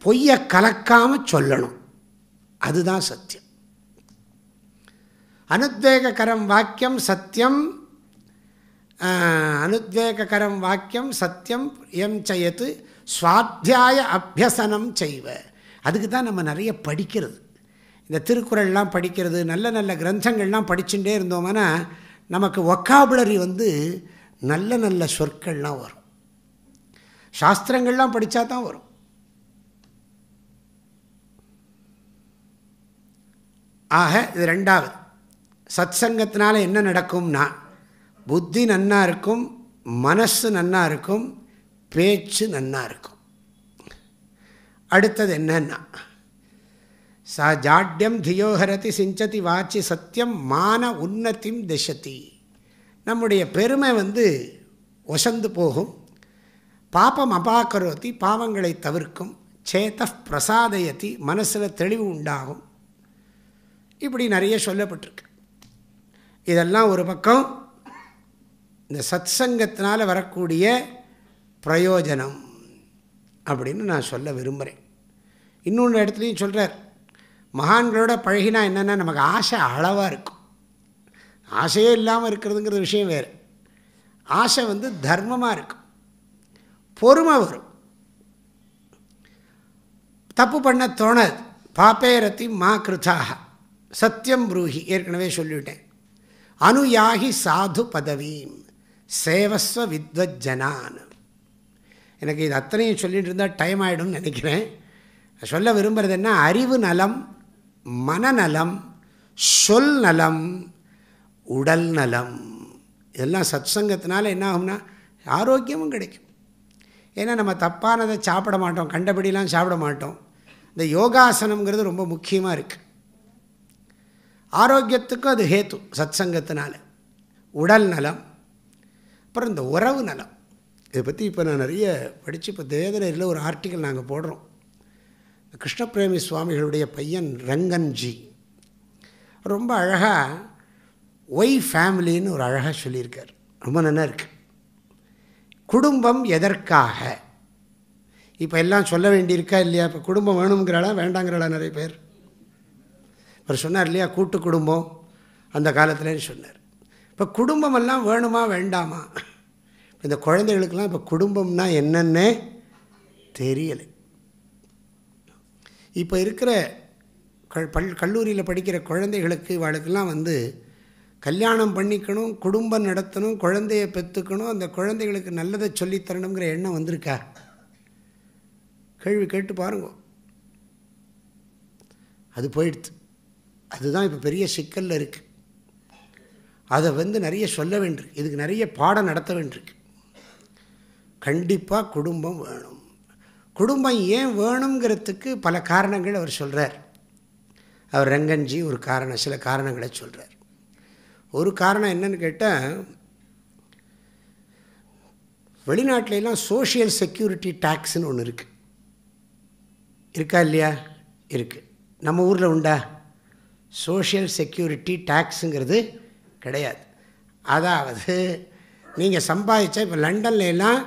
பொய்யை கலக்காமல் சொல்லணும், அதுதான் சத்தியம். அனுத்வேகரம் வாக்கியம் சத்தியம், அனுத்வேகரம் வாக்கியம் சத்தியம் எம் செய்யத்து ஸ்வாத்தியாய அபியசனம் செய்வ. அதுக்கு தான் நம்ம நிறைய படிக்கிறது. இந்த திருக்குறள்லாம் படிக்கிறது, நல்ல நல்ல கிரந்தங்கள்லாம் படிச்சுட்டே இருந்தோம்னா நமக்கு வொக்காபுலரி நல்ல நல்ல சொற்கள்லாம் வரும். சாஸ்திரங்கள்லாம் படித்தா தான் வரும். ஆக இது ரெண்டாவது. சத் சங்கத்தினால என்ன நடக்கும்னா, புத்தி நன்னா இருக்கும், மனசு நன்னா இருக்கும், பேச்சு நன்னா இருக்கும். அடுத்தது என்னன்னா, சா ஜாட்யம் தியோஹரதி சிஞ்சதி வாச்சி சத்தியம் மான உன்னதிம் திசதி. நம்முடைய பெருமை ஒசந்து போகும். பாபம் அபாக்கரோதி, பாவங்களை தவிர்க்கும். சேத பிரசாதயதி, மனசில் தெளிவு உண்டாகும். இப்படி நிறைய சொல்லப்பட்டிருக்கு. இதெல்லாம் ஒரு பக்கம் இந்த சத் சங்கத்தினால் வரக்கூடிய பிரயோஜனம் அப்படின்னு நான் சொல்ல விரும்புகிறேன். இன்னொன்று இடத்துலையும் சொல்கிறார், மகான்களோட பழகினா என்னென்னா நமக்கு ஆசை அளவாக இருக்கும். ஆசையே இல்லாமல் இருக்கிறதுங்கிற விஷயம் வேறு. ஆசை தர்மமாக இருக்கும், பொறுமை வரும், தப்பு பண்ண தோணாது. பாப்பேரத்தி மா கிருதாக சத்தியம் ப்ரூஹி, ஏற்கனவே சொல்லிவிட்டேன். அனுயாகி சாது பதவீம் சேவஸ்வ வித்வத் ஜனான். எனக்கு இது அத்தனையும் சொல்லிட்டு இருந்தால் டைம் ஆகிடும்னு நினைக்கிறேன். சொல்ல விரும்புகிறது என்ன, அறிவு நலம், மனநலம், சொல் நலம், உடல் நலம், இதெல்லாம் சத் சங்கத்தினால என்ன ஆகும்னா ஆரோக்கியமும் கிடைக்கும். ஏன்னா நம்ம தப்பானதை சாப்பிட மாட்டோம், கண்டபடிலாம் சாப்பிட மாட்டோம். இந்த யோகாசனம்ங்கிறது ரொம்ப முக்கியமாக இருக்குது. ஆரோக்கியத்துக்கும் அது ஹேத்து சத் சங்கத்தினால. உடல் நலம், அப்புறம் இந்த உறவு நலம். இதை பற்றி இப்போ நான் நிறைய படித்து, இப்போ தேவதையில் ஒரு ஆர்டிக்கல் நாங்கள் போடுறோம். கிருஷ்ணபிரேமி சுவாமிகளுடைய பையன் ரங்கன்ஜி ரொம்ப அழகாக ஒய் ஃபேமிலின்னு ஒரு அழகாக சொல்லியிருக்கார். ரொம்ப நல்லா இருக்கு. குடும்பம் எதற்காக? இப்போ எல்லாம் சொல்ல வேண்டியிருக்கா இல்லையா? இப்போ குடும்பம் வேணுங்கிறாளா வேண்டாங்கிறாளா? நிறைய பேர் அவர் சொன்னார் இல்லையா, கூட்டு குடும்பம் அந்த காலத்துலேன்னு சொன்னார். இப்போ குடும்பமெல்லாம் வேணுமா வேண்டாமா? இந்த குழந்தைகளுக்கெல்லாம் இப்போ குடும்பம்னா என்னன்னே தெரியலை. இப்போ இருக்கிற கல்லூரியில் படிக்கிற குழந்தைகளுக்கு இவளுக்கெல்லாம் கல்யாணம் பண்ணிக்கணும், குடும்பம் நடத்தணும், குழந்தைய பெற்றுக்கணும், அந்த குழந்தைகளுக்கு நல்லதை சொல்லித்தரணுங்கிற எண்ணம் வந்திருக்கா? கேள்வி கேட்டு பாருங்க. அது போயிடுது. அதுதான் இப்போ பெரிய சிக்கலில் இருக்குது. அதை நிறைய சொல்ல வேண்டியிருக்கு. இதுக்கு நிறைய பாடம் நடத்த வேண்டியிருக்கு. கண்டிப்பாக குடும்பம் வேணும். குடும்பம் ஏன் வேணுங்கிறதுக்கு பல காரணங்கள் அவர் சொல்கிறார். அவர் ரங்கன்ஜி சில காரணங்களை சொல்கிறார். ஒரு காரணம் என்னன்னு கேட்டால், வெளிநாட்டிலலாம் சோஷியல் செக்யூரிட்டி டேக்ஸ்ன்னு ஒன்று இருக்குது. இருக்கா இல்லையா? இருக்குது. நம்ம ஊரில் உண்டா? சோஷியல் செக்யூரிட்டி டேக்ஸுங்கிறது கிடையாது. அதாவது நீங்கள் சம்பாதிச்சா, இப்போ லண்டன்லாம்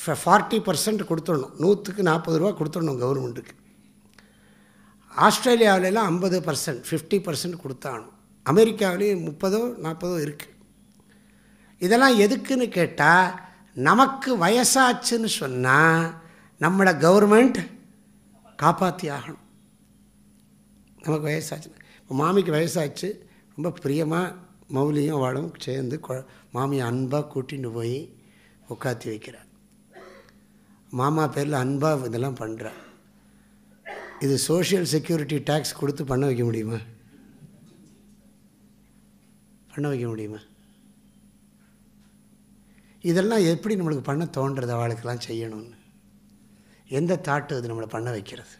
40% கொடுத்துடணும், 100க்கு 40 ரூபா கொடுத்துடணும் கவர்மெண்ட்டுக்கு. ஆஸ்திரேலியாவிலலாம் 50%, 50% கொடுத்தாகணும். அமெரிக்காவிலேயும் 30-40 இருக்குது. இதெல்லாம் எதுக்குன்னு கேட்டால், நமக்கு வயசாச்சுன்னு சொன்னால் நம்மளை கவர்மெண்ட் காப்பாற்றி ஆகணும். நமக்கு வயசாச்சுன்னு, இப்போ மாமிக்கு வயசாச்சு, ரொம்ப பிரியமாக மௌலியும் அவளும் சேர்ந்து மாமியை அன்பாக கூட்டின்னு போய் உட்காத்தி வைக்கிறார். மாமா பேரில் அன்பாக இதெல்லாம் பண்ணுறார். இது சோஷியல் செக்யூரிட்டி டேக்ஸ் கொடுத்து பண்ண வைக்க முடியுமா? பண்ண வைக்க முடியுமா? இதெல்லாம் எப்படி நம்மளுக்கு பண்ண தோன்றது? அவளுக்கெல்லாம் செய்யணும்னு எந்த தாட்டு அது நம்மளை பண்ண வைக்கிறது?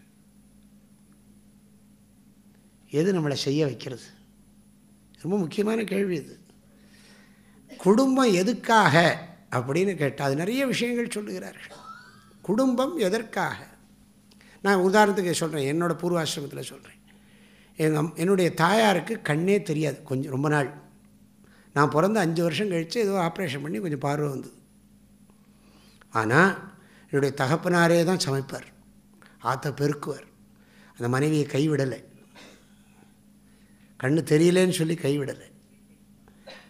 எது நம்மளை செய்ய வைக்கிறது? ரொம்ப முக்கியமான கேள்வி இது. குடும்பம் எதுக்காக அப்படின்னு கேட்டால் அது நிறைய விஷயங்கள் சொல்லுகிறார்கள். குடும்பம் எதற்காக? நான் உதாரணத்துக்கு சொல்கிறேன், என்னோடய பூர்வாசிரமத்தில் சொல்கிறேன். என்னுடைய தாயாருக்கு கண்ணே தெரியாது கொஞ்சம், ரொம்ப நாள். நான் பிறந்த 5 வருஷம் கழித்து ஏதோ ஆப்ரேஷன் பண்ணி கொஞ்சம் பார்வை வந்தது. ஆனால் என்னுடைய தகப்பனாரே தான் சமைப்பார், ஆற்ற பெருக்குவார். அந்த மனைவியை கைவிடலை, கண்ணு தெரியலேன்னு சொல்லி கைவிடலை.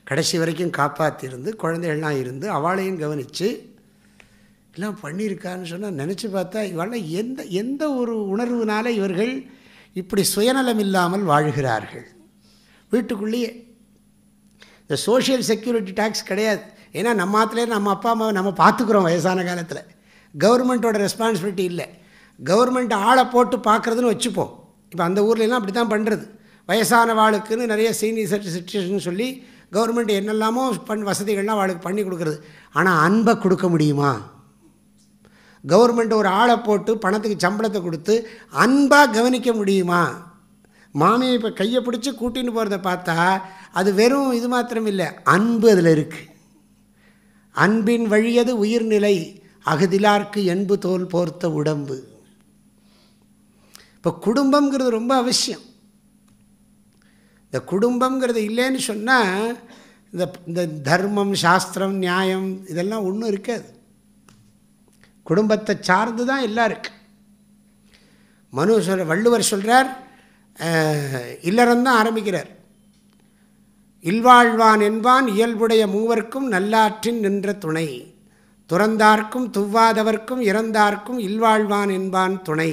கடைசி வரைக்கும் காப்பாற்றிருந்து, குழந்தைகள்லாம் இருந்து அவளையும் கவனித்து எல்லாம் பண்ணியிருக்கான்னு சொன்னால் நினச்சி பார்த்தா இவெல்லாம் எந்த ஒரு உணர்வுனால இவர்கள் இப்படி சுயநலம் இல்லாமல் வாழ்கிறார்கள் வீட்டுக்குள்ளேயே. இந்த சோஷியல் செக்யூரிட்டி டேக்ஸ் கிடையாது. ஏன்னா நம்ம ஆற்றுலேயே நம்ம அப்பா அம்மாவை நம்ம பார்த்துக்குறோம் வயசான காலத்தில். கவர்மெண்ட்டோட ரெஸ்பான்சிபிலிட்டி இல்லை. கவர்மெண்ட் ஆளை போட்டு பார்க்குறதுன்னு வச்சுப்போம். இப்போ அந்த ஊர்லெலாம் அப்படி தான் பண்ணுறது. வயசான வாளுக்குன்னு நிறைய சீனியர் சிட்டிசன் சொல்லி கவர்மெண்ட் என்னெல்லாமோ வசதிகள்லாம் வாளுக்கு பண்ணி கொடுக்குறது. ஆனால் அன்பை கொடுக்க முடியுமா? கவர்மெண்ட் ஒரு ஆளை போட்டு பணத்துக்கு சம்பளத்தை கொடுத்து அன்பாக கவனிக்க முடியுமா? மாமியை இப்போ கையை பிடிச்சி கூட்டின்னு போகிறத பார்த்தா அது வெறும் இது மாத்திரம் இல்லை, அன்பு அதில் இருக்குது. அன்பின் வழியது உயிர்நிலை, அகதிலார்க்கு என்பு தோல் போர்த்த உடம்பு. இப்போ குடும்பங்கிறது ரொம்ப அவசியம். இந்த குடும்பங்கிறது இல்லைன்னு சொன்னால் இந்த தர்மம், சாஸ்திரம், நியாயம் இதெல்லாம் ஒன்றும் இருக்காது. குடும்பத்தை சார்ந்து தான் எல்லாம் இருக்கு. வள்ளுவர் சொல்கிறார், இல்லறந்தான் ஆரம்பிக்கிறார். இல்வாழ்வான் என்பான் இயல்புடைய மூவர்க்கும் நல்லாற்றின் நின்ற துணை, துறந்தார்க்கும் துவ்வாதவர்க்கும் இறந்தார்க்கும் இல்வாழ்வான் என்பான் துணை,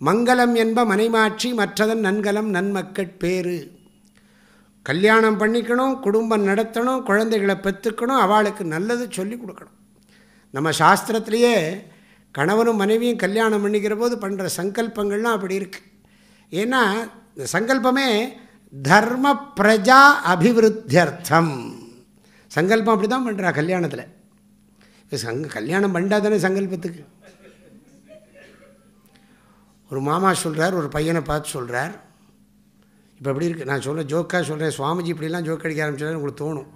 மங்களம் என்ப மனைமாட்சி மற்றதன் நன்கலம் நன்மக்கட்பேறு. கல்யாணம் பண்ணிக்கணும், குடும்பம் நடத்தணும், குழந்தைகளை பெற்றுக்கணும், அவளுக்கு நல்லது சொல்லி கொடுக்கணும். நம்ம சாஸ்திரத்திலேயே கணவனும் மனைவியும் கல்யாணம் பண்ணிக்கிற போது பண்ணுற சங்கல்பங்கள்லாம் அப்படி இருக்குது. ஏன்னா இந்த சங்கல்பமே தர்ம பிரஜா அபிவிருத்தியர்த்தம். சங்கல்பம் அப்படி தான் பண்ணுறா கல்யாணத்தில். இப்போ கல்யாணம் பண்ணா தானே சங்கல்பத்துக்கு. ஒரு மாமா சொல்கிறார், ஒரு பையனை பார்த்து சொல்கிறார், இப்போ எப்படி இருக்குது, நான் சொல்ல ஜோக்காக சொல்கிறேன், சுவாமிஜி இப்படிலாம் ஜோக் அடிக்க ஆரம்பிச்சாரு உங்களுக்கு தோணும்.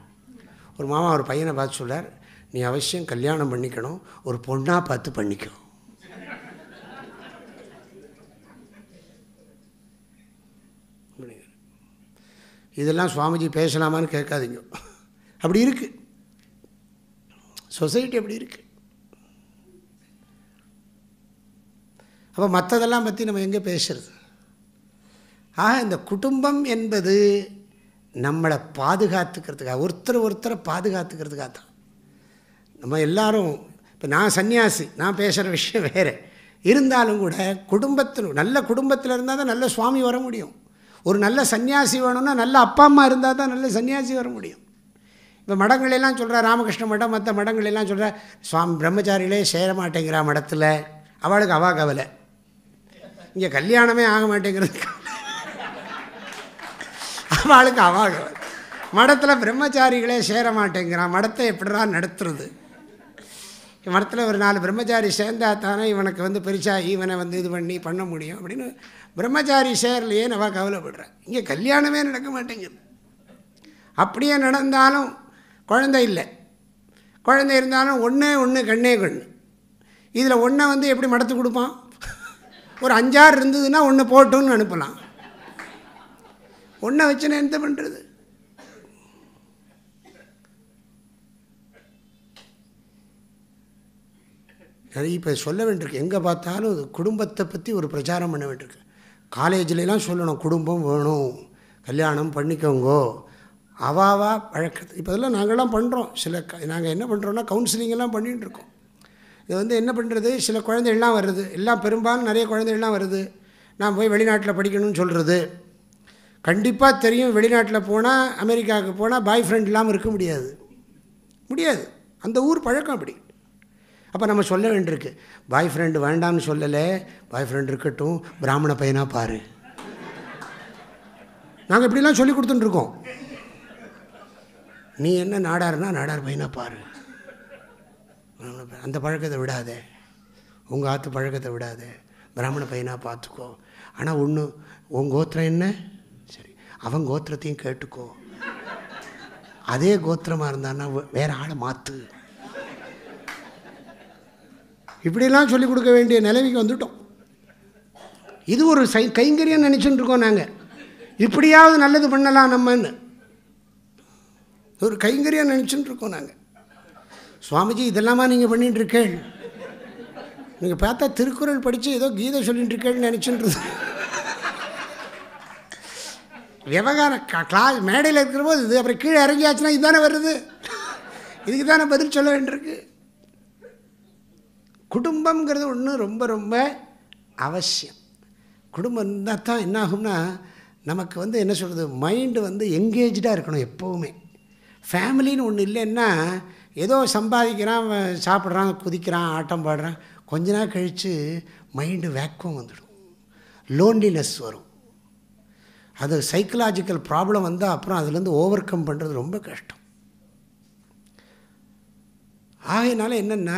ஒரு மாமா ஒரு பையனை பார்த்து சொல்கிறார், நீ அவசியம் கல்யாணம் பண்ணிக்கணும், ஒரு பொண்ணாக பார்த்து பண்ணிக்கோ. இதெல்லாம் சுவாமிஜி பேசலாமான்னு கேட்காதீங்க. அப்படி இருக்குது சொசைட்டி, அப்படி இருக்குது. அப்போ மற்றதெல்லாம் பற்றி நம்ம எங்கே பேசுறது? ஆக இந்த குடும்பம் என்பது நம்மளை பாதுகாத்துக்கிறதுக்காக, ஒருத்தரை பாதுகாத்துக்கிறதுக்காக தான். நம்ம எல்லோரும் இப்போ நான் சன்னியாசி, நான் பேசுகிற விஷயம் வேறு இருந்தாலும் கூட நல்ல குடும்பத்தில் இருந்தால் தான் நல்ல சுவாமி வர முடியும். ஒரு நல்ல சன்னியாசி வேணும்னா நல்ல அப்பா அம்மா இருந்தால் தான் நல்ல சன்னியாசி வர முடியும். இப்போ மடங்களெல்லாம் சொல்கிறா, ராமகிருஷ்ண மடம் மற்ற மடங்களெல்லாம் சொல்கிறா, சுவாமி பிரம்மச்சாரிகளே சேர மாட்டேங்கிறா மடத்தில், அவளுக்கு அவா கவலை. இங்கே கல்யாணமே ஆக மாட்டேங்கிறது அவளுக்கு அவா கவலை. மடத்தில் பிரம்மச்சாரிகளே சேர மாட்டேங்கிறான், மடத்தை எப்படிடா நடத்துறது? மடத்தில் ஒரு 4 பிரம்மச்சாரி சேர்ந்தா தானே இவனுக்கு பெருசாக இவனை இது பண்ண முடியும் அப்படின்னு பிரம்மச்சாரி சேரலையே நம்ம கவலைப்படுறேன். இங்கே கல்யாணமே நடக்க மாட்டேங்குது. அப்படியே நடந்தாலும் குழந்தை இல்லை, குழந்தை இருந்தாலும் ஒன்று கண்ணே கண்ணு. இதில் ஒன்றை எப்படி மடத்து கொடுப்பான்? ஒரு 5-6 இருந்ததுன்னா ஒன்று போட்டுன்னு அனுப்பலாம். ஒன்றை வச்சுன்னு என்ன பண்ணுறது? நிறைய இப்போ சொல்ல வேண்டியிருக்கு. எங்கே பார்த்தாலும் குடும்பத்தை பற்றி ஒரு பிரச்சாரம் பண்ண வேண்டியிருக்கு. காலேஜிலலாம் சொல்லணும், குடும்பம் வேணும், கல்யாணம் பண்ணிக்கோங்கோ, அவாவா பழக்கத்து. இப்போ இதெல்லாம் நாங்கள்லாம் பண்ணுறோம். நாங்கள் என்ன பண்ணுறோன்னா கவுன்சிலிங்கெல்லாம் பண்ணிகிட்டு இருக்கோம். இது என்ன பண்ணுறது, சில குழந்தைகள்லாம் வருது, எல்லாம் பெரும்பாலும் நிறைய குழந்தைகள்லாம் வருது. நான் போய் வெளிநாட்டில் படிக்கணும்னு சொல்கிறது. கண்டிப்பாக தெரியும், வெளிநாட்டில் போனால், அமெரிக்காவுக்கு போனால் பாய் ஃப்ரெண்ட் இல்லாமல் இருக்க முடியாது. அந்த ஊர் பழக்கம் அப்படி. அப்போ நம்ம சொல்ல வேண்டியிருக்கு, பாய் ஃப்ரெண்டு வேண்டாம்னு சொல்லலை, பாய் ஃப்ரெண்ட் இருக்கட்டும், பிராமண பையனாக பாரு. நாங்கள் இப்படிலாம் சொல்லி கொடுத்துட்டுருக்கோம். நீ என்ன நாடாருன்னா நாடார் பையனாக பாரு, அந்த பழக்கத்தை விடாதே, உங்கள் ஆற்று பழக்கத்தை விடாதே, பிராமண பையனாக பார்த்துக்கோ. ஆனால் ஒன்று, உன் கோத்திரம் என்ன, சரி, அவன் கோத்திரத்தையும் கேட்டுக்கோ. அதே கோத்திரமாக இருந்தான்னா வேறு ஆளை மாற்று. இப்படிலாம் சொல்லிக் கொடுக்க வேண்டிய நிலைமைக்கு வந்துட்டோம். இது ஒரு கைங்கரியம் நினச்சிட்டு இருக்கோம் நாங்கள். இப்படியாவது நல்லது பண்ணலாம் நம்மன்னு ஒரு கைங்கரியம் நினச்சிட்டு இருக்கோம் நாங்கள். சுவாமிஜி இதெல்லாமா நீங்கள் பண்ணிகிட்ருக்கேள்? நீங்கள் பார்த்தா திருக்குறள் படித்து ஏதோ கீதை சொல்லிகிட்டு இருக்கேன்னு நினச்சிட்டு விவகாரம் கிளாஸ் மேடையில் இருக்கிற போது இது, அப்புறம் கீழே இறங்கியாச்சுன்னா இதுதானே வருது, இதுக்கு தானே பதில் சொல்ல வேண்டியிருக்கு. குடும்பங்கிறது ஒன்று ரொம்ப ரொம்ப அவசியம். குடும்பம் இருந்தால் தான் என்ன ஆகும்னா, நமக்கு என்ன சொல்கிறது, மைண்டு எங்கேஜாக இருக்கணும் எப்போவுமே. ஃபேமிலின்னு ஒன்று இல்லைன்னா ஏதோ சம்பாதிக்கிறான், சாப்பிட்றான், குதிக்கிறான், ஆட்டம் பாடுறான், கொஞ்ச நாள் கழித்து மைண்டு வேக்கம் வந்துடும், லோன்லினஸ் வரும். அது சைக்கலாஜிக்கல் ப்ராப்ளம் வந்தால் அப்புறம் அதுலேருந்து ஓவர் கம் பண்ணுறது ரொம்ப கஷ்டம். ஆகையினால என்னென்னா,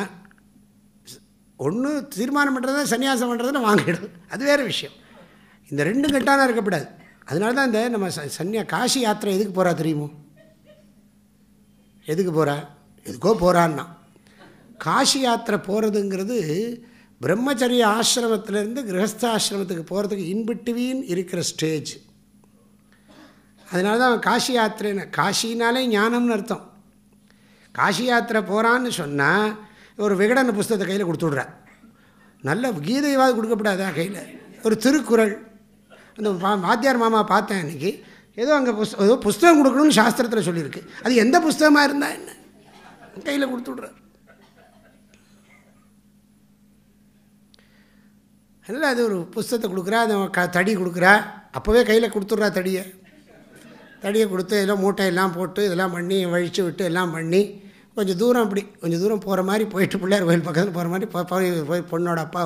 ஒன்று தீர்மானம் பண்ணுறதா சன்னியாசம் பண்ணுறதுன்னு வாங்கிடுது, அது வேறு விஷயம். இந்த 2 கட்டானா இருக்கக்கூடாது. அதனால தான் இந்த நம்ம காசி யாத்திரை எதுக்கு போகிறா தெரியுமோ? எதுக்கு போகிறா? எதுக்கோ போகிறான்னா. காசி யாத்திரை போகிறதுங்கிறது பிரம்மச்சரிய ஆசிரமத்திலேருந்து கிரகஸ்தாசிரமத்துக்கு போகிறதுக்கு இன்பிட்வீன் இருக்கிற ஸ்டேஜ். அதனால தான் காசி யாத்திரைன்னு, காசினாலே ஞானம்னு அர்த்தம். காசி யாத்திரை போகிறான்னு சொன்னால் ஒரு விகடன புஸ்தகத்தை கையில் கொடுத்துட்றேன். நல்ல கீதையாவது கொடுக்கப்படாதா கையில்? ஒரு திருக்குறள். அந்த வாத்தியார் மாமா பார்த்தேன் அன்றைக்கி, ஏதோ அங்கே ஏதோ புஸ்தகம் கொடுக்கணும்னு சாஸ்திரத்தில் சொல்லியிருக்கு. அது எந்த புஸ்தகமாக இருந்தால் என்ன, கையில் கொடுத்துட்றார். இல்லை, அது ஒரு புஸ்தகத்தை கொடுக்குறா, அந்த தடி கொடுக்குறா, அப்போவே கையில் கொடுத்துட்றா. தடியை கொடுத்து எல்லாம் மூட்டையெல்லாம் போட்டு இதெல்லாம் பண்ணி வழித்து விட்டு எல்லாம் பண்ணி கொஞ்சம் தூரம் போகிற மாதிரி போயிட்டு, பிள்ளையார் கோயில் பக்கத்தில் போகிற மாதிரி போய் பொண்ணோட அப்பா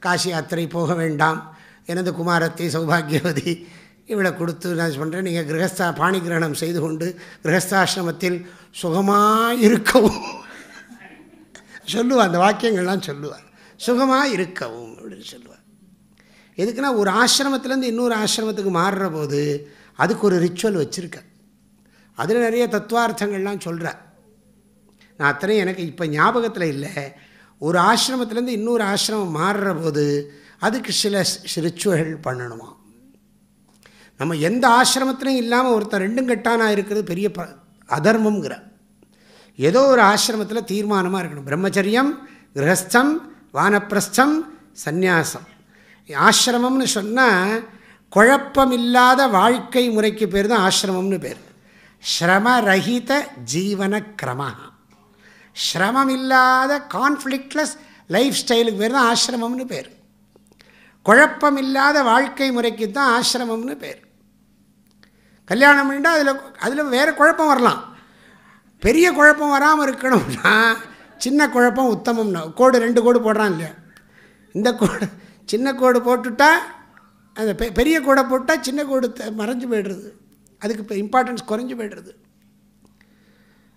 காசி யாத்திரை போக வேண்டாம், எனது குமாரத்தை சௌபாகியவதி இவளை கொடுத்து நான் பண்ணுறேன், நீங்கள் பாணி கிரகணம் செய்து கொண்டு கிரகஸ்தாசிரமத்தில் சுகமாக இருக்கவும் சொல்லுவாள். அந்த வாக்கியங்கள்லாம் சொல்லுவாள், சுகமாக இருக்கவும் அப்படின்னு சொல்லுவாள். எதுக்குன்னா, ஒரு ஆசிரமத்துலேருந்து இன்னொரு ஆசிரமத்துக்கு மாறுற போது அதுக்கு ஒரு ரிச்சுவல் வச்சுருக்கேன். அதில் நிறைய தத்துவார்த்தங்கள்லாம் சொல்கிறேன். நான் அத்தனையும் எனக்கு இப்போ ஞாபகத்தில் இல்லை. ஒரு ஆசிரமத்துலேருந்து இன்னொரு ஆசிரமம் மாறுற போது அதுக்கு சில ரிச்சுவல்கள் பண்ணணுமா. நம்ம எந்த ஆசிரமத்திலையும் இல்லாமல் ஒருத்தர் 2 கட்டானா இருக்கிறது பெரிய அதர்மங்கிற. ஏதோ ஒரு ஆசிரமத்தில் தீர்மானமாக இருக்கணும். பிரம்மச்சரியம், கிரகஸ்தம், வானப்பிரஸ்தம், சந்நியாசம். ஆசிரமம்னு சொன்னால் குழப்பமில்லாத வாழ்க்கை முறைக்கு பேர் தான் ஆசிரமம்னு பேர். ஸ்ரமரஹித ஜீவன கிரமா, ஸ்ரமம் இல்லாத கான்ஃப்ளிக்ட்லெஸ் லைஃப் ஸ்டைலுக்கு பேர் தான் ஆசிரமம்னு பேர். குழப்பம் இல்லாத வாழ்க்கை முறைக்கு தான் ஆசிரமம்னு பேர். கல்யாணம் பண்ணிட்டா அதில் வேறு குழப்பம் வரலாம். பெரிய குழப்பம் வராமல் இருக்கணும்னா சின்ன குழப்பம் உத்தமம்னா, கோடு 2 கோடு போடுறான் இல்லையா, இந்த கோடு சின்ன கோடு போட்டுட்டா அந்த பெரிய கோடை போட்டால் சின்ன கோடு மறைஞ்சு போய்டுறது, அதுக்கு இப்போ இம்பார்ட்டன்ஸ் குறைஞ்சி போய்டுறது.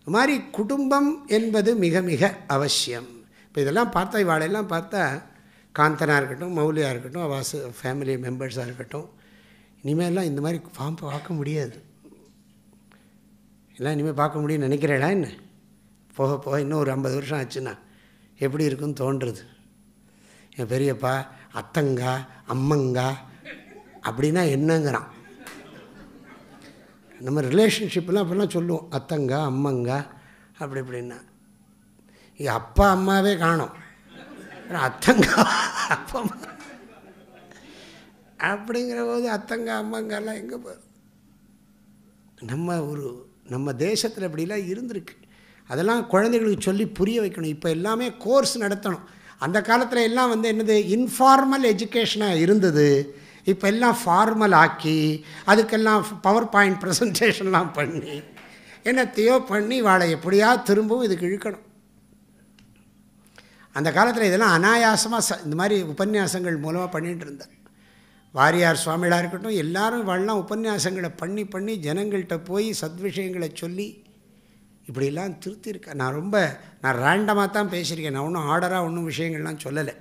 இது மாதிரி குடும்பம் என்பது மிக மிக அவசியம். இப்போ இதெல்லாம் பார்த்தா, இவாளெல்லாம் பார்த்தா, காந்தனாக இருக்கட்டும், மௌலியாக இருக்கட்டும், அவாசு ஃபேமிலி மெம்பர்ஸாக இருக்கட்டும், இனிமேலாம் இந்த மாதிரி ஃபார்ம் பார்க்க முடியாது. எல்லாம் இனிமேல் பார்க்க முடியும்னு நினைக்கிறேடா என்ன? போக போக இன்னும் ஒரு 50 வருஷம் ஆச்சுன்னா எப்படி இருக்குன்னு தோன்றுறது. என் பெரியப்பா அத்தங்கா அம்மங்கா அப்படின்னா என்னங்கிறான். நம்ம ரிலேஷன்ஷிப்லாம் அப்படிலாம் சொல்லுவோம், அத்தங்கா அம்மங்கா அப்படி இப்படின்னா. இது அப்பா அம்மாவே காணோம், அத்தங்கா அப்பா அம்மா அப்படிங்கிற போது அத்தங்கா அம்மங்காலாம் எங்கே போகுது? நம்ம தேசத்தில் இப்படிலாம் இருந்திருக்கு. அதெல்லாம் குழந்தைகளுக்கு சொல்லி புரிய வைக்கணும். இப்போ எல்லாமே கோர்ஸ் நடத்தணும். அந்த காலத்தில் எல்லாம் என்னது இன்ஃபார்மல் எஜுகேஷனாக இருந்தது. இப்போ எல்லாம் ஃபார்மல் ஆக்கி அதுக்கெல்லாம் பவர் பாயிண்ட் ப்ரெசன்டேஷன்லாம் பண்ணி என்னத்தையோ பண்ணி வாழை எப்படியா திரும்பவும் இதுக்கு இழுக்கணும். அந்த காலத்தில் இதெல்லாம் அனாயாசமாக இந்த மாதிரி உபன்யாசங்கள் மூலமாக பண்ணிகிட்டு இருந்தேன். வாரியார் சுவாமிகளாக இருக்கட்டும், எல்லாரும் வாழலாம் உபன்யாசங்களை பண்ணி பண்ணி ஜனங்கள்கிட்ட போய் சத்விஷயங்களை சொல்லி இப்படிலாம் திருத்திருக்கேன். நான் ரேண்டமாக தான் பேசியிருக்கேன். நான் ஒன்றும் ஆர்டராக ஒன்றும் விஷயங்கள்லாம் சொல்லலை.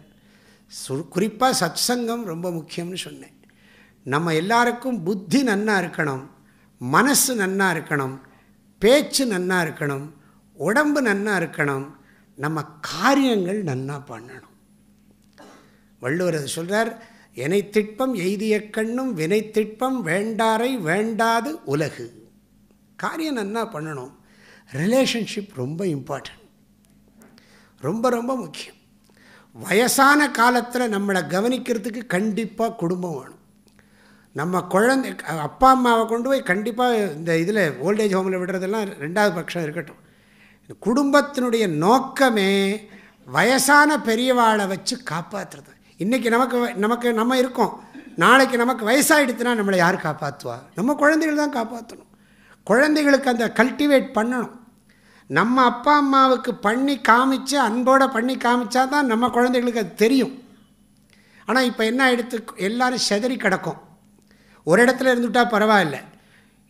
குறிப்பாக சத்சங்கம் ரொம்ப முக்கியம்னு சொன்னேன். நம்ம எல்லாருக்கும் புத்தி நன்னா இருக்கணும், மனசு நன்னா இருக்கணும், பேச்சு நன்னா இருக்கணும், உடம்பு நன்னா இருக்கணும், நம்ம காரியங்கள் நன்னா பண்ணணும். வள்ளுவர் அதை சொல்கிறார், எனை திட்பம் எய்திய கண்ணும் வினை திட்பம் வேண்டாரை வேண்டாது உலகு. காரியம் நன்னா பண்ணணும். ரிலேஷன்ஷிப் ரொம்ப இம்பார்ட்டன்ட், ரொம்ப ரொம்ப முக்கியம். வயசான காலத்தில் நம்மளை கவனிக்கிறதுக்கு கண்டிப்பாக குடும்பம் வேணும். நம்ம குழந்தை அப்பா அம்மாவை கொண்டு போய் கண்டிப்பாக இந்த இதில் ஓல்டேஜ் ஹோமில் விடுறதெல்லாம் 2வது பட்சம் இருக்கட்டும். குடும்பத்தினுடைய நோக்கமே வயசான பெரியவாளை வச்சு காப்பாற்றுறது. இன்றைக்கி நம்ம இருக்கோம், நாளைக்கு நமக்கு வயசாகிடுச்சுன்னா நம்மளை யார் காப்பாற்றுவா? நம்ம குழந்தைகள் தான் காப்பாற்றணும். குழந்தைகளுக்கு அந்த கல்டிவேட் பண்ணணும். நம்ம அப்பா அம்மாவுக்கு பண்ணி காமிச்சு அன்போடு பண்ணி காமிச்சா தான் நம்ம குழந்தைகளுக்கு அது தெரியும். ஆனால் இப்போ என்ன எடுத்து எல்லோரும் செதறி கிடக்கும். ஒரு இடத்துல இருந்துவிட்டால் பரவாயில்லை,